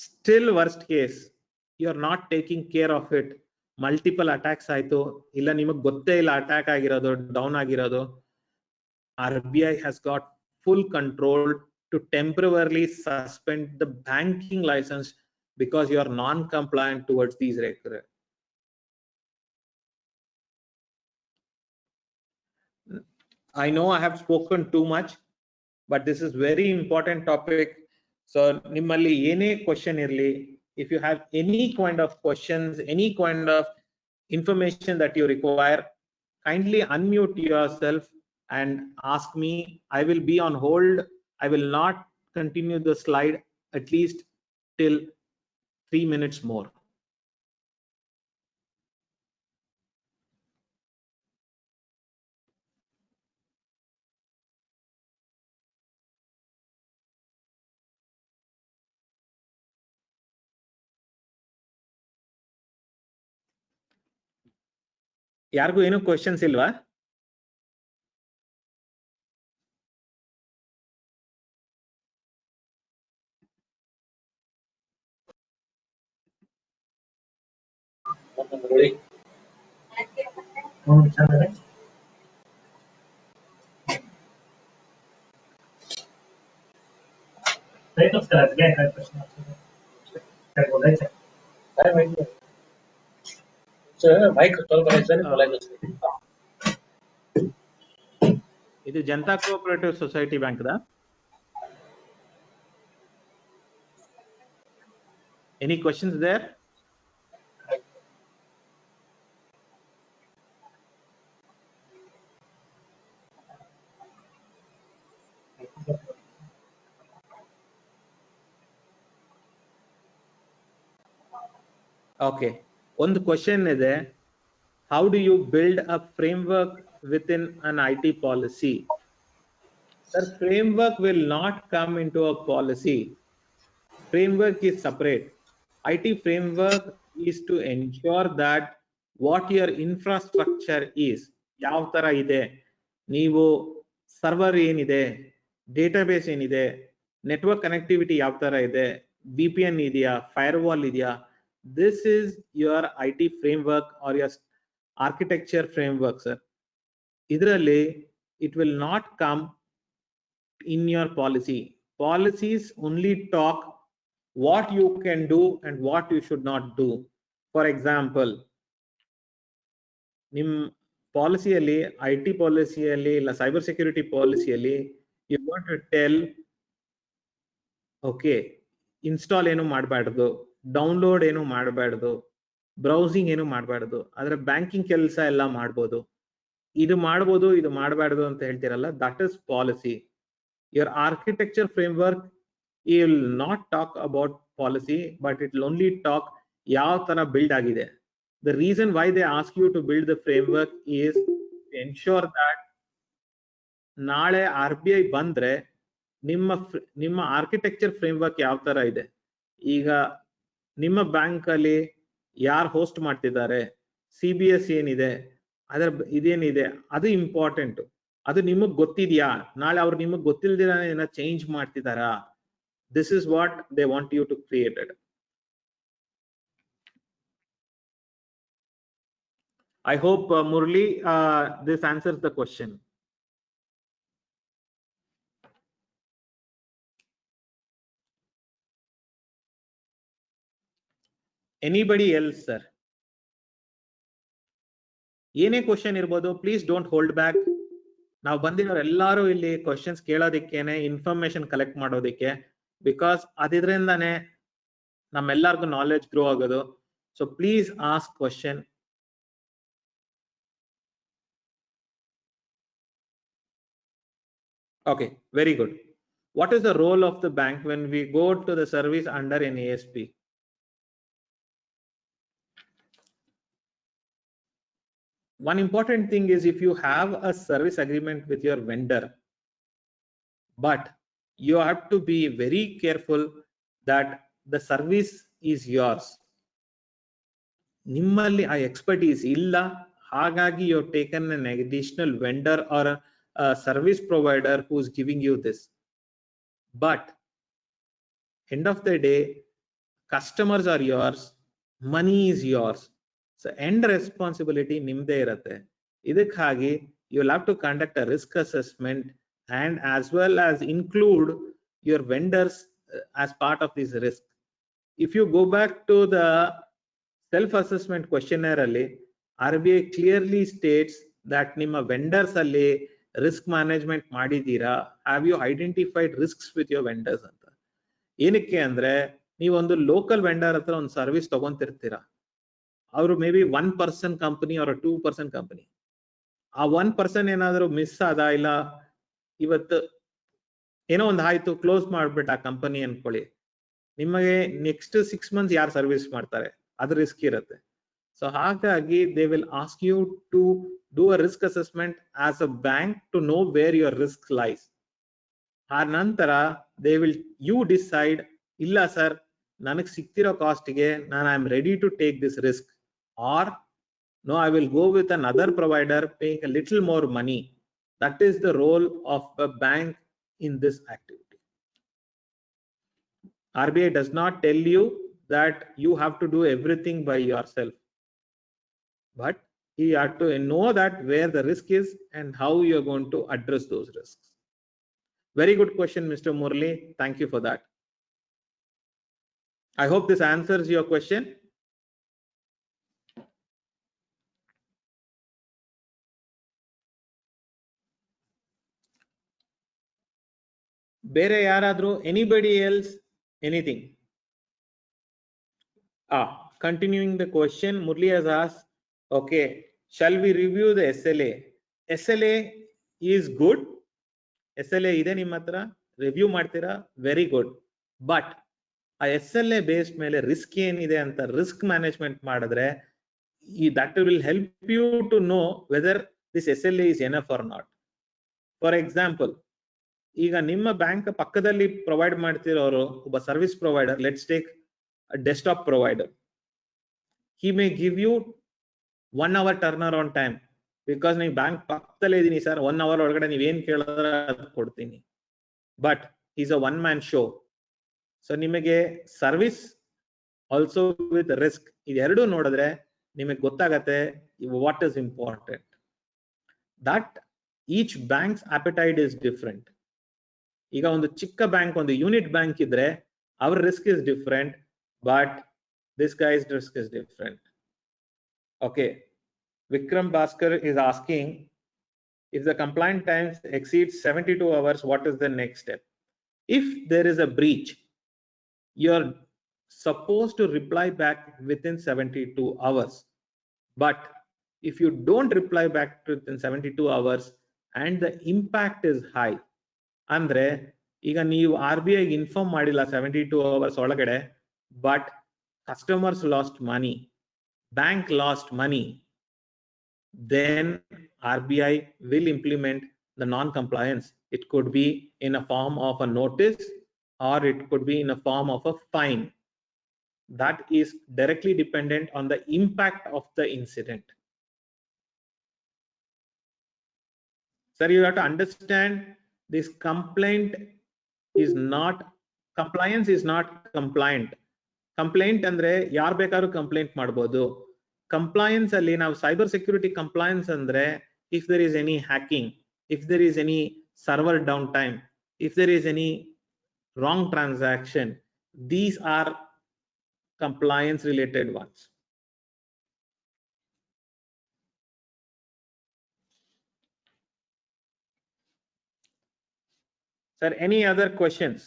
Still worst case, you are not taking care of it, multiple attacks ಆಯ್ತು, ಇಲ್ಲ ನಿಮಗೆ ಗೊತ್ತೇ ಇಲ್ಲ attack ಆಗಿರೋದು, down ಆಗಿರೋದು, RBI has got full control to temporarily suspend the banking license because you are non-compliant towards these regular. I know I have spoken too much, but this is very important topic. So nimmalli ene question irli, if you have any kind of questions, any kind of information that you require, kindly unmute yourself and ask me. I will be on hold. I will not continue the slide at least till 3 minutes more. ಯಾರಿಗೂ ಏನು questions ಇಲ್ವಾ? ಇದು Janata cooperative society bank ದಾ? Any questions there? Okay, ಒಂದು question ಇದೆ, how do you build a framework within an IT policy? Sir, framework will not come into a policy. Framework is separate. IT framework is to ensure that what your infrastructure is, ಯಾವ ತರ ಇದೆ, ನೀವು server ಏನಿದೆ, database ಏನಿದೆ, network connectivity ಯಾವ ತರ ಇದೆ, VPN ಇದೆಯಾ, ಫೈರ್ವಾಲ್ ಇದೆಯಾ, this is your IT framework or your architecture framework, sir. Idralli it will not come in your policy. Policies only talk what you can do and what you should not do. For example, nim policy alli, IT policy alli illa cyber security policy alli you want to tell, okay, install ಏನು ಮಾಡಬಾರ್ದು, download ಏನು ಮಾಡಬಾರ್ದು, browsing ಏನು ಮಾಡಬಾರ್ದು, ಆದ್ರೆ banking ಕೆಲಸ ಎಲ್ಲ ಮಾಡ್ಬೋದು, ಇದು ಮಾಡ್ಬೋದು ಇದು ಮಾಡಬಾರ್ದು ಅಂತ ಹೇಳ್ತಿರಲ್ಲ, that is policy. Your architecture framework will not talk about policy, but it will only talk ಯಾವ ತರ ಬಿಲ್ಡ್ ಆಗಿದೆ. The reason why they ask you to build the framework is to ensure that ನಾಳೆ RBI ಬಂದ್ರೆ ನಿಮ್ಮ architecture framework ಯಾವ ತರ ಇದೆ. ಈಗ ನಿಮ್ಮ ಬ್ಯಾಂಕ್ ಅಲ್ಲಿ ಯಾರು ಹೋಸ್ಟ್ ಮಾಡ್ತಿದ್ದಾರೆ, CBS ಏನಿದೆ, ಅದರ ಇದೇನಿದೆ ಅದು ಇಂಪಾರ್ಟೆಂಟ್. ಅದು ನಿಮಗ್ ಗೊತ್ತಿದ್ಯಾ? ನಾಳೆ ಅವ್ರು ನಿಮಗ್ ಗೊತ್ತಿಲ್ದಿರ ಏನ change ಮಾಡ್ತಿದಾರಾ? This is what they want you to create it. I hope Murli, this answers the question. Anybody else, sir? ಏನೇ ಕ್ವಶನ್ ಇರ್ಬೋದು, ಪ್ಲೀಸ್ ಡೋಂಟ್ ಹೋಲ್ಡ್ ಬ್ಯಾಕ್. ನಾವು ಬಂದಿರೋರು ಎಲ್ಲಾರು ಇಲ್ಲಿ ಕ್ವಶನ್ಸ್ ಕೇಳೋದಿಕ್ಕೇನೆ, ಇನ್ಫಾರ್ಮೇಶನ್ ಕಲೆಕ್ಟ್ ಮಾಡೋದಿಕ್ಕೆ. ಬಿಕಾಸ್ ಅದ್ರಿಂದಾನೆ ನಮ್ಮೆಲ್ಲರಿಗೂ ನಾಲೆಡ್ಜ್ ಗ್ರೋ ಆಗೋದು. So please ask question. Okay, very good. What is the role of the bank when we go to the service under an ASP? One important thing is, if you have a service agreement with your vendor, but you have to be very careful that the service is yours. ನಿಮ್ಮಲ್ಲಿ ಆ expertise ಇಲ್ಲ, ಹಾಗಾಗಿ you have taken an additional vendor or a service provider who is giving you this. But end of the day, customers are yours, money is yours. So end responsibility ನಿಮ್ದೇ ಇರುತ್ತೆ. ಇದಕ್ಕಾಗಿ you will have to conduct a risk assessment and as well as include your vendors as part of this risk. If you go back to the self-assessment questionnaire ಅಲ್ಲಿ, RBI clearly states that ನಿಮ್ಮ vendors ಅಲ್ಲಿ risk management ಮಾಡಿದೀರಾ, have you identified risks with your vendors ಅಂತ. ಏನಕ್ಕೆ ಅಂದ್ರೆ, ನೀವೊಂದು local vendor ಹತ್ರ ಒಂದು ಸರ್ವಿಸ್ ತಗೊಂತಿರ್ತೀರಾ, ಅವರು may be 1% company or 2% company. ಆ 1% ಏನಾದ್ರು ಮಿಸ್ ಆದ, ಇಲ್ಲ ಇವತ್ತು ಏನೋ ಒಂದು ಆಯ್ತು, ಕ್ಲೋಸ್ ಮಾಡ್ಬಿಟ್ಟು ಆ ಕಂಪನಿ ಅನ್ಕೊಳ್ಳಿ, ನಿಮಗೆ ನೆಕ್ಸ್ಟ್ 6 months ಯಾರು ಸರ್ವಿಸ್ ಮಾಡ್ತಾರೆ, ಅದು ರಿಸ್ಕ್ ಇರುತ್ತೆ. ಸೊ ಹಾಗಾಗಿ they will ask you to do a risk assessment as a bank to know where your risk lies. ಆ ನಂತರ ದೇ ವಿಲ್ ಯು ಡಿಸೈಡ್, ಇಲ್ಲ ಸರ್ ನನಗೆ ಸಿಕ್ತಿರೋ ಕಾಸ್ಟ್ಗೆ ನಾನು I am ready to take this risk, or no, I will go with another provider paying a little more money. That is the role of a bank in this activity. RBI does not tell you that you have to do everything by yourself, but you have to know that where the risk is and how you are going to address those risks. Very good question, Mr. Murli. Thank you for that. I hope this answers your question. ಬೇರೆ ಯಾರಾದ್ರೂ, anybody else, anything? Continuing the question, Murli has asked, okay, shall we review the SLA? SLA is good. SLA ಇದೆ ನಿಮ್ಮ ಹತ್ರ, review ಮಾಡ್ತೀರಾ, very good. But ಆ SLA based ಮೇಲೆ risk ಏನಿದೆ ಅಂತ ರಿಸ್ಕ್ ಮ್ಯಾನೇಜ್ಮೆಂಟ್ ಮಾಡಿದ್ರೆ, that will help you to know whether this SLA is enough or not. For example, ಈಗ ನಿಮ್ಮ ಬ್ಯಾಂಕ್ ಪಕ್ಕದಲ್ಲಿ ಪ್ರೊವೈಡ್ ಮಾಡ್ತಿರೋರು ಒಬ್ಬ service provider, let's take desktop provider. He may give you 1 hour turn around time, because ನೀವು bank ಪಕ್ಕದಲ್ಲೇ ಇದೀನಿ sir, 1 hour ಒಳಗಡೆ ನೀವೇನ್ ಕೇಳಿದ್ರೆ ಅದು ಕೊಡ್ತೀನಿ. But is a one man show. So ನಿಮಗೆ ಸರ್ವಿಸ್ ಆಲ್ಸೋ ವಿತ್ ರಿಸ್ಕ್ ಇದೆರಡು ನೋಡಿದ್ರೆ ನಿಮಗೆ ಗೊತ್ತಾಗತ್ತೆ what is important. That each banks appetite is different. ಈಗ ಒಂದು ಚಿಕ್ಕ ಬ್ಯಾಂಕ್, ಒಂದು ಯೂನಿಟ್ ಬ್ಯಾಂಕ್ ಇದ್ರೆ our risk is different, but this guy's risk is different. Okay, Vikram Bhaskar is asking, if the compliance time exceeds 72 hours, what is the next step? If there is a breach, you're supposed to reply back within 72 hours. But if you don't reply back within 72 hours and the impact is high, ಅಂದ್ರೆ ಈಗ ನೀವು RBI inform ಮಾಡಿಲ್ಲ 72 hours ಒಳಗಡೆ, but customers last money, bank last money, then RBI will implement the non-compliance. It could be in a form of a notice or it could be in a form of a fine. that is directly dependent on the impact of the incident. Sir, you have to understand this complaint is not, compliance is not compliant. Complaint andre yaar bekaru complaint ಮಾಡಬಹುದು. Compliance ಅಲ್ಲಿ ನಾವು cyber security compliance andre if there is any hacking, if there is any server downtime, if there is any wrong transaction, these are compliance related ones. Sir, any other questions?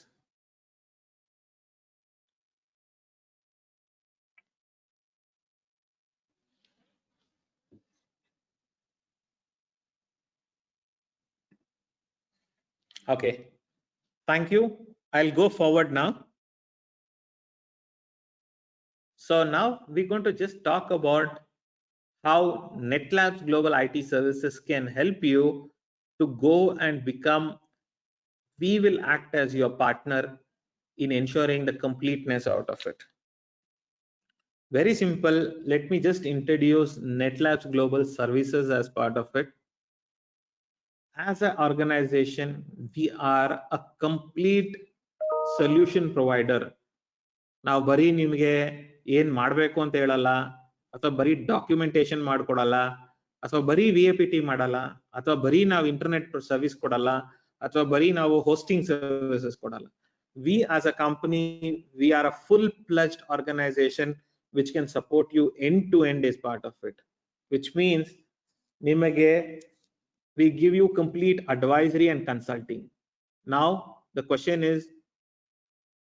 Okay, thank you. I'll go forward now. So now we're going to just talk about how NetLabs Global IT Services can help you to go and become, we will act as your partner in ensuring the completeness out of it. Very simple. Let me just introduce NetLabs Global Services as part of it. As an organization, we are a complete solution provider. ನಾವು ಬರೀ ನಿಮಗೆ ಏನ್ ಮಾಡಬೇಕು ಅಂತ ಹೇಳಲ್ಲ, ಅಥವಾ ಬರೀ documentation ಮಾಡ್ಕೊಡಲ್ಲ, ಅಥವಾ ಬರೀ VAPT ಮಾಡಲ್ಲ, ಅಥವಾ ಬರೀ ನಾವು ಇಂಟರ್ನೆಟ್ ಸರ್ವಿಸ್ ಕೊಡಲ್ಲ, ಅಥವಾ ಬರೀ ನಾವು ಹೋಸ್ಟಿಂಗ್ ಸರ್ವಿಸಸ್ ಕೊಡಲ್ಲ. We as a company, we are a full-fledged organization which can support you end to end as part of it, which means ನಿಮಗೆ we give you complete advisory and consulting. Now the question is,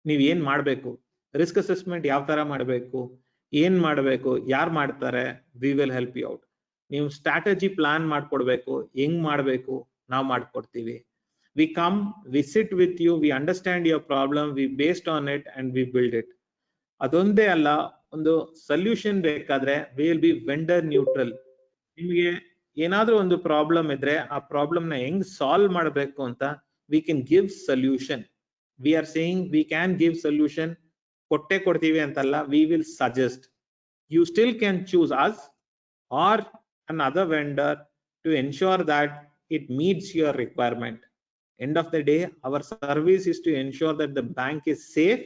ನೀವು ಏನ್ ಮಾಡಬೇಕು, risk assessment ಯಾವ ತರ ಮಾಡಬೇಕು, ಏನ್ ಮಾಡಬೇಕು, ಯಾರು ಮಾಡ್ತಾರೆ, we will help you out. ನೀವು ಸ್ಟ್ರಾಟಜಿ ಪ್ಲಾನ್ ಮಾಡ್ಕೊಡ್ಬೇಕು, ಹೆಂಗ್ ಮಾಡಬೇಕು, ನಾವು ಮಾಡ್ಕೊಡ್ತೀವಿ. We come, we sit with you, we understand your problem, we based on it and we build it. ಅದೊಂದೇ ಅಲ್ಲ, ಒಂದು ಸೊಲ್ಯೂಷನ್ ಬೇಕಾದ್ರೆ we will be vendor neutral. ನಿಮ್ಗೆ ಏನಾದ್ರೂ ಒಂದು ಪ್ರಾಬ್ಲಮ್ ಇದ್ರೆ ಆ ಪ್ರಾಬ್ಲಮ್ ನ ಹೆಂಗ್ ಸಾಲ್ವ್ ಮಾಡಬೇಕು ಅಂತ we can give solution. We are saying we can give solution, kotte kodtivi antalla, we will suggest. You still can choose us or another vendor to ensure that it meets your requirement. End of the day, our service is to ensure that the bank is safe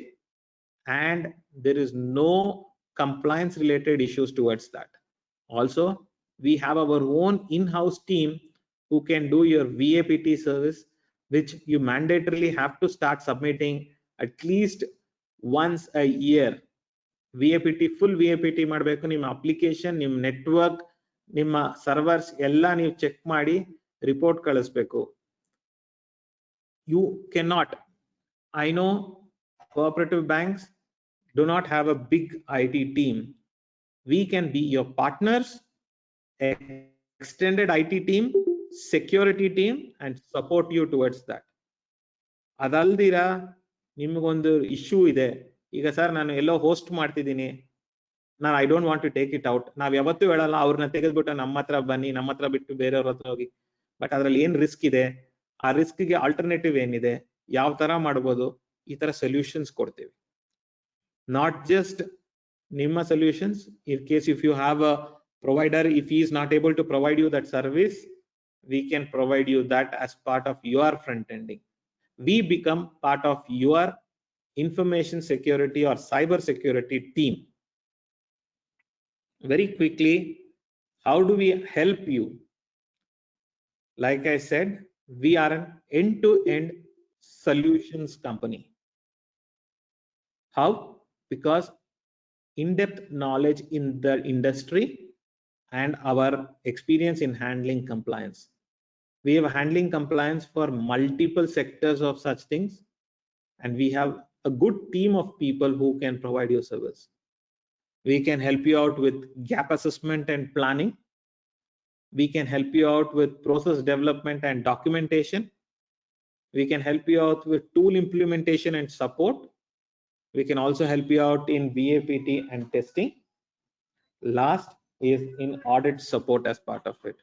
and there is no compliance related issues towards that. Also, we have our own in-house team who can do your VAPT service, which you mandatorily have to start submitting at least once a year. VAPT, full VAPT ಮಾಡಬೇಕು. ನಿಮ್ಮ application, ನಿಮ್ಮ network, ನಿಮ್ಮ servers ಎಲ್ಲ ನೀವು check ಮಾಡಿ report ಕಳಿಸ್ಬೇಕು. You cannot, I know cooperative banks do not have a big IT team. We can be your partners, extended IT team, security team and support you towards that. ಅದಲ್ದಿರ ನಿಮಗೊಂದು issue ಇದೆ, ಈಗ sir ನಾನು ಎಲ್ಲೋ host ಮಾಡ್ತಿದ್ದೀನಿ, ನಾನು I don't want to take it out. ನಾವ್ ಯಾವತ್ತೂ ಹೇಳಲ್ಲ ಅವ್ರನ್ನ ತೆಗೆದ್ಬಿಟ್ಟು ನಮ್ಮ ಹತ್ರ ಬನ್ನಿ, ನಮ್ಮ ಹತ್ರ ಬಿಟ್ಟು ಬೇರೆಯವ್ರ ಹತ್ರ ಹೋಗಿ. ಬಟ್ ಅದ್ರಲ್ಲಿ ಏನ್ ರಿಸ್ಕ್ ಇದೆ, ಆ ರಿಸ್ಕ್ ಗೆ ಆಲ್ಟರ್ನೇಟಿವ್ ಏನಿದೆ, ಯಾವ ತರ ಮಾಡ್ಬೋದು, ಈ ತರ ಸೊಲ್ಯೂಷನ್ಸ್ ಕೊಡ್ತೀವಿ. ನಾಟ್ ಜಸ್ಟ್ ನಿಮ್ಮ solutions, in case if you have a provider, if he is not able to provide you that service, we can provide you that as part of your front ending. We become part of your information security or cyber security team. Very quickly, how do we help you? Like I said, we are an end-to-end solutions company. How? Because in-depth knowledge in the industry and our experience in handling compliance. We have handling compliance for multiple sectors of such things, and we have a good team of people who can provide you service. We can help you out with gap assessment and planning. We can help you out with process development and documentation. We can help you out with tool implementation and support. We can also help you out in VAPT and testing. Last is in audit support as part of it.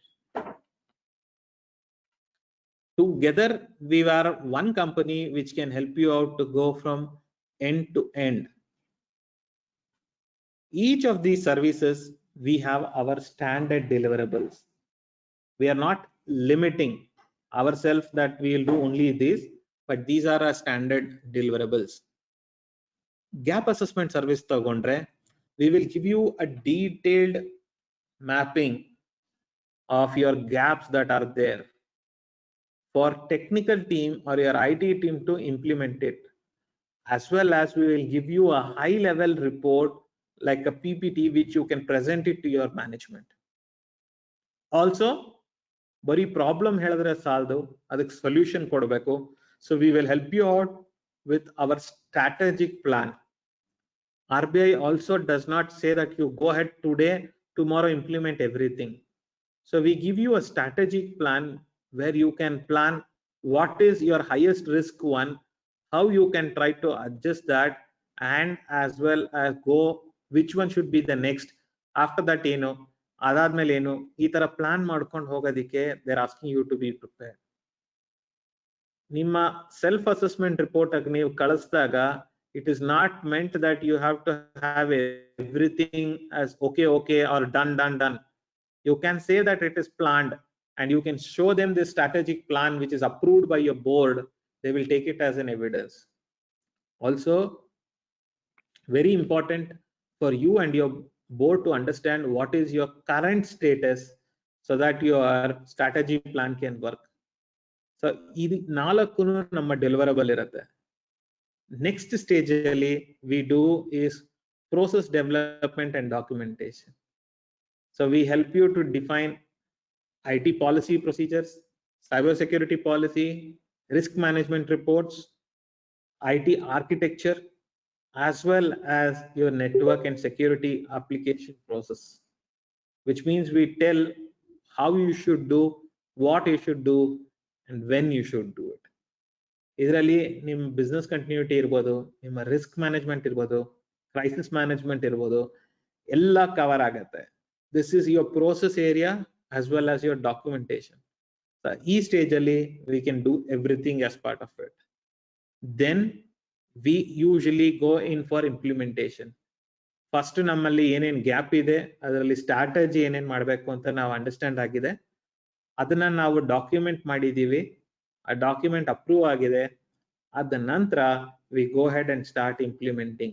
Together, we are one company which can help you out to go from end to end. Each of these services, we have our standard deliverables. We are not limiting ourselves that we will do only this, but these are our standard deliverables. Gap assessment service tagondre, we will give you a detailed mapping of your gaps that are there for technical team or your IT team to implement it, as well as we will give you a high level report like a PPT which you can present it to your management. Also, bari problem ಹೇಳಿದ್ರೆ ಸಾಲದು, ಅದಕ್ಕೆ solution ಕೊಡಬೇಕು. So we will help you out with our strategic plan. RBI also does not say that you go ahead today, tomorrow implement everything. So we give you a strategic plan where you can plan what is your highest risk one, how you can try to adjust that, and as well as go which one should be the next. After that, ಅದಾದ್ಮೇಲೆ ಏನು, ಈ ತರ plan ಮಾಡ್ಕೊಂಡು ಹೋಗೋದಿಕ್ಕೆ they are asking you to be prepared. ನಿಮ್ಮ self assessment report ಆಗಿ ನೀವು ಕಳಿಸಿದಾಗ it is not meant that you have to have everything as okay or done. You can say that it is planned, and you can show them the strategic plan which is approved by your board. They will take it as an evidence. Also, very important for you and your board to understand what is your current status so that your strategy plan can work. So ಇದು ನಾಲ್ಕು ನಮ್ಮ ಡೆಲಿವರಬಲ್ ಇರುತ್ತೆ. Next stage we do is process development and documentation. So we help you to define IT policy procedures, cybersecurity policy, risk management reports, IT architecture, as well as your network and security application process, which means we tell how you should do, what you should do, and when you should do it. ಇದರಲ್ಲಿ ನಿಮ್ಮ business continuity ಇರ್ಬೋದು, ನಿಮ್ಮ risk management ಇರ್ಬೋದು, crisis management ಇರ್ಬೋದು, ಎಲ್ಲ cover ಆಗತ್ತೆ. This is your process area as well as your documentation. So ಈ stage ಅಲ್ಲಿ we can do everything as part of it. Then we usually go in for implementation. First ನಮ್ಮಲ್ಲಿ ಏನೇನ್ gap ಇದೆ, ಅದರಲ್ಲಿ strategy ಏನೇನ್ ಮಾಡಬೇಕು ಅಂತ ನಾವು ಅಂಡರ್ಸ್ಟ್ಯಾಂಡ್ ಆಗಿದೆ, ಅದನ್ನ ನಾವು ಡಾಕ್ಯುಮೆಂಟ್ ಮಾಡಿದೀವಿ, ಆ ಡಾಕ್ಯುಮೆಂಟ್ ಅಪ್ರೂವ್ ಆಗಿದೆ. ಅದ ನಂತರ we go ahead and start implementing.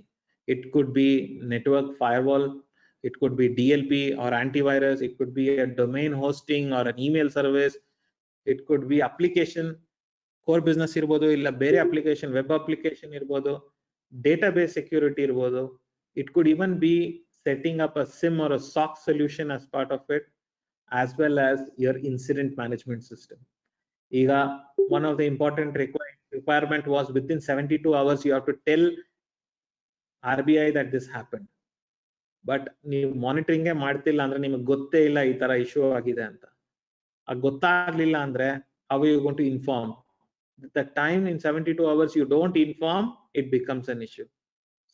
It could be network firewall, it could be DLP or antivirus, it could be a domain hosting or an email service, it could be application core business ಇರ್ಬೋದು, ಇಲ್ಲ ಬೇರೆ application web application ಇರ್ಬೋದು, database security ಇರ್ಬೋದು. It could even be setting up a SIM or a SOC solution as part of it, as well as your incident management system. ಈಗ one of the important requirement was within 72 hours you have to tell RBI that this happened. But ನೀವು ಮಾನಿಟರಿಂಗೇ ಮಾಡ್ತಿಲ್ಲ ಅಂದ್ರೆ ನಿಮಗೆ ಗೊತ್ತೇ ಇಲ್ಲ ಈ ತರ issue ಆಗಿದೆ ಅಂತ. ಗೊತ್ತಾಗ್ಲಿಲ್ಲ ಅಂದ್ರೆ how are you going to inform? The time in 72 hours you don't inform, it becomes an issue.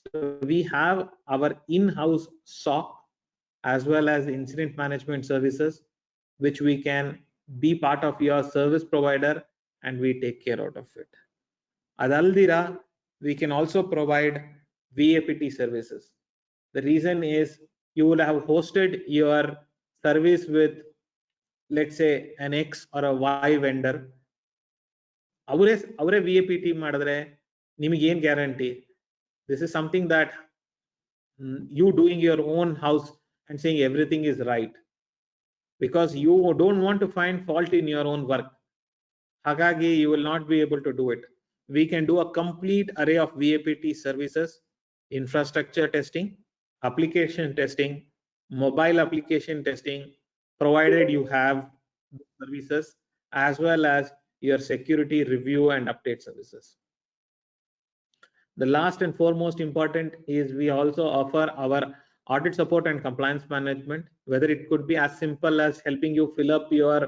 So we have our in-house SOC as well as incident management services, which we can be part of your service provider and we take care out of it. Adaldira, we can also provide VAPT services. The reason is you will have hosted your service with, let's say, an X or a Y vendor. ಅವರೇ VAPT ಮಾಡಿದ್ರೆ ನಿಮಗೆ ಏನ್ guarantee? This is something that you doing your own house and saying everything is right, because you don't want to find fault in your own work. Hagagi, you will not be able to do it. We can do a complete array of VAPT services: infrastructure testing, application testing, mobile application testing, provided you have services, as well as your security review and update services. The last and foremost important is we also offer our audit support and compliance management, whether it could be as simple as helping you fill up your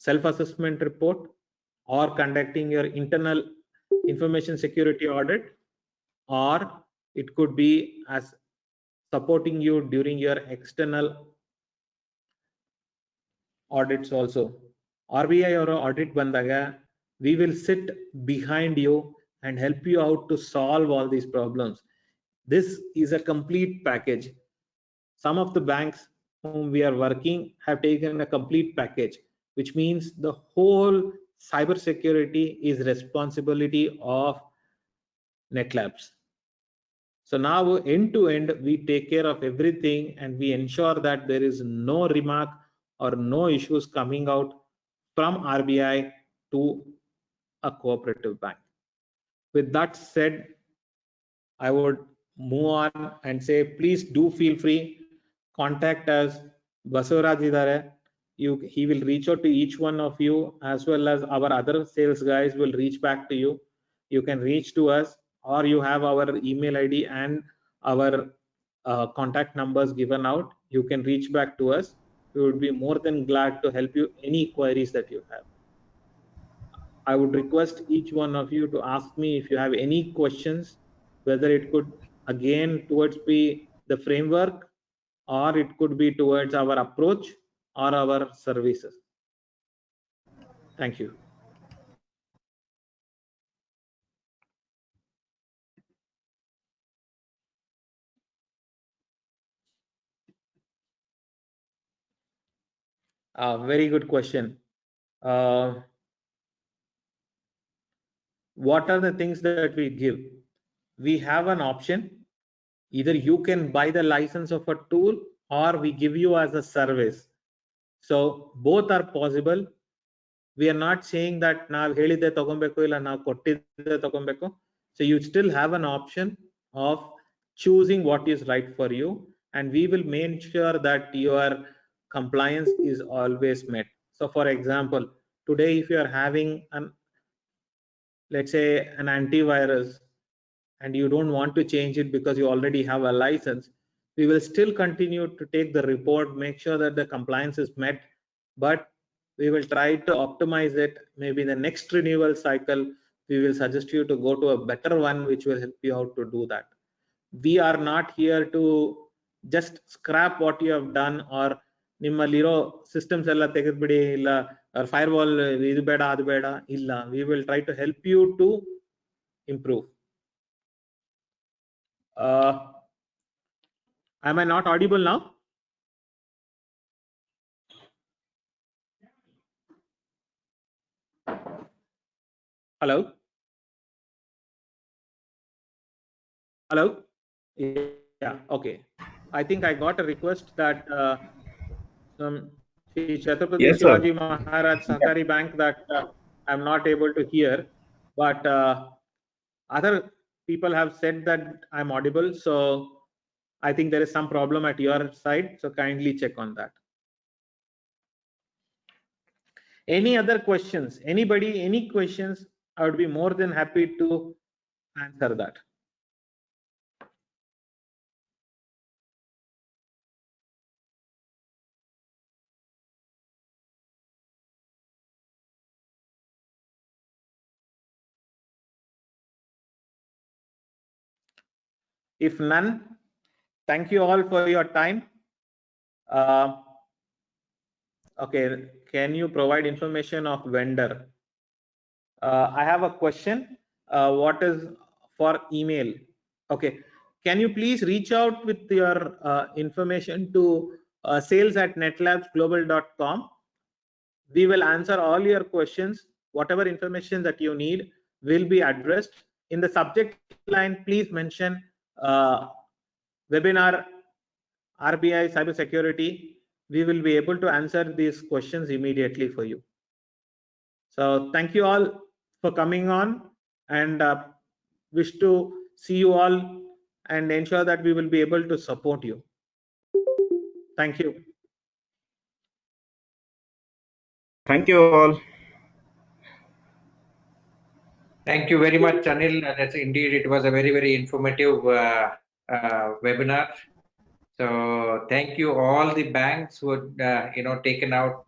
self-assessment report or conducting your internal information security audit, or it could be as supporting you during your external audits also. RBI or audit bandaga, we will sit behind you and help you out to solve all these problems. This is a complete package. Some of the banks whom we are working have taken a complete package, which means the whole cybersecurity is responsibility of NetLabs. So now end to end, we take care of everything and we ensure that there is no remark or no issues coming out from RBI to a cooperative bank. With that said, I would move on and say, please do feel free, contact us. Basuraj idare. He will reach out to each one of you, as well as our other sales guys will reach back to you. You can reach to us, or you have our email ID and our contact numbers given out. You can reach back to us. We would be more than glad to help you any queries that you have. I would request each one of you to ask me if you have any questions, whether it could again towards be the framework, or it could be towards our approach or our services. Thank you. Very good question. What are the things that we give? We have an option. Either you can buy the license of a tool, or we give you as a service. So both are possible. We are not saying that now helide tagombeku illa now kottide tagombeku. So you still have an option of choosing what is right for you, and we will make sure that your compliance is always met. So for example, today if you are having an, let's say, an antivirus, and you don't want to change it because you already have a license, we will still continue to take the report, make sure that the compliance is met, but we will try to optimize it. Maybe in the next renewal cycle, we will suggest you to go to a better one, which will help you out to do that. We are not here to just scrap what you have done, or ನಿಮ್ಮಲ್ಲಿರೋ systems ಎಲ್ಲ ತೆಗೆದ್ಬಿಡಿ, ಇಲ್ಲ firewall ಇದು ಬೇಡ ಅದು ಬೇಡ, ಇಲ್ಲ. We will try to help you to improve. Am I not audible now? Hello? Hello? Yeah, okay. I think I got a request that Shri Chhatrapati Yes, sir. Shivaji Maharaj Sahakari Bank, that I'm not able to hear, but other people have said that I'm audible, so I think there is some problem at your side, so kindly check on that. Any other questions? Anybody, any questions? I would be more than happy to answer that. If none, thank you all for your time. Okay, can you provide information of vendor? I have a question. What is for email? Okay, can you please reach out with your information to sales@netlabsglobal.com. We will answer all your questions. Whatever information that you need will be addressed. In the subject line, please mention webinar RBI cybersecurity. We will be able to answer these questions immediately for you. So thank you all for coming on, and wish to see you all and ensure that we will be able to support you. Thank you. Thank you all. Thank you very much, Anil. That's indeed, it was a very, very informative webinar. So thank you all the banks who had taken out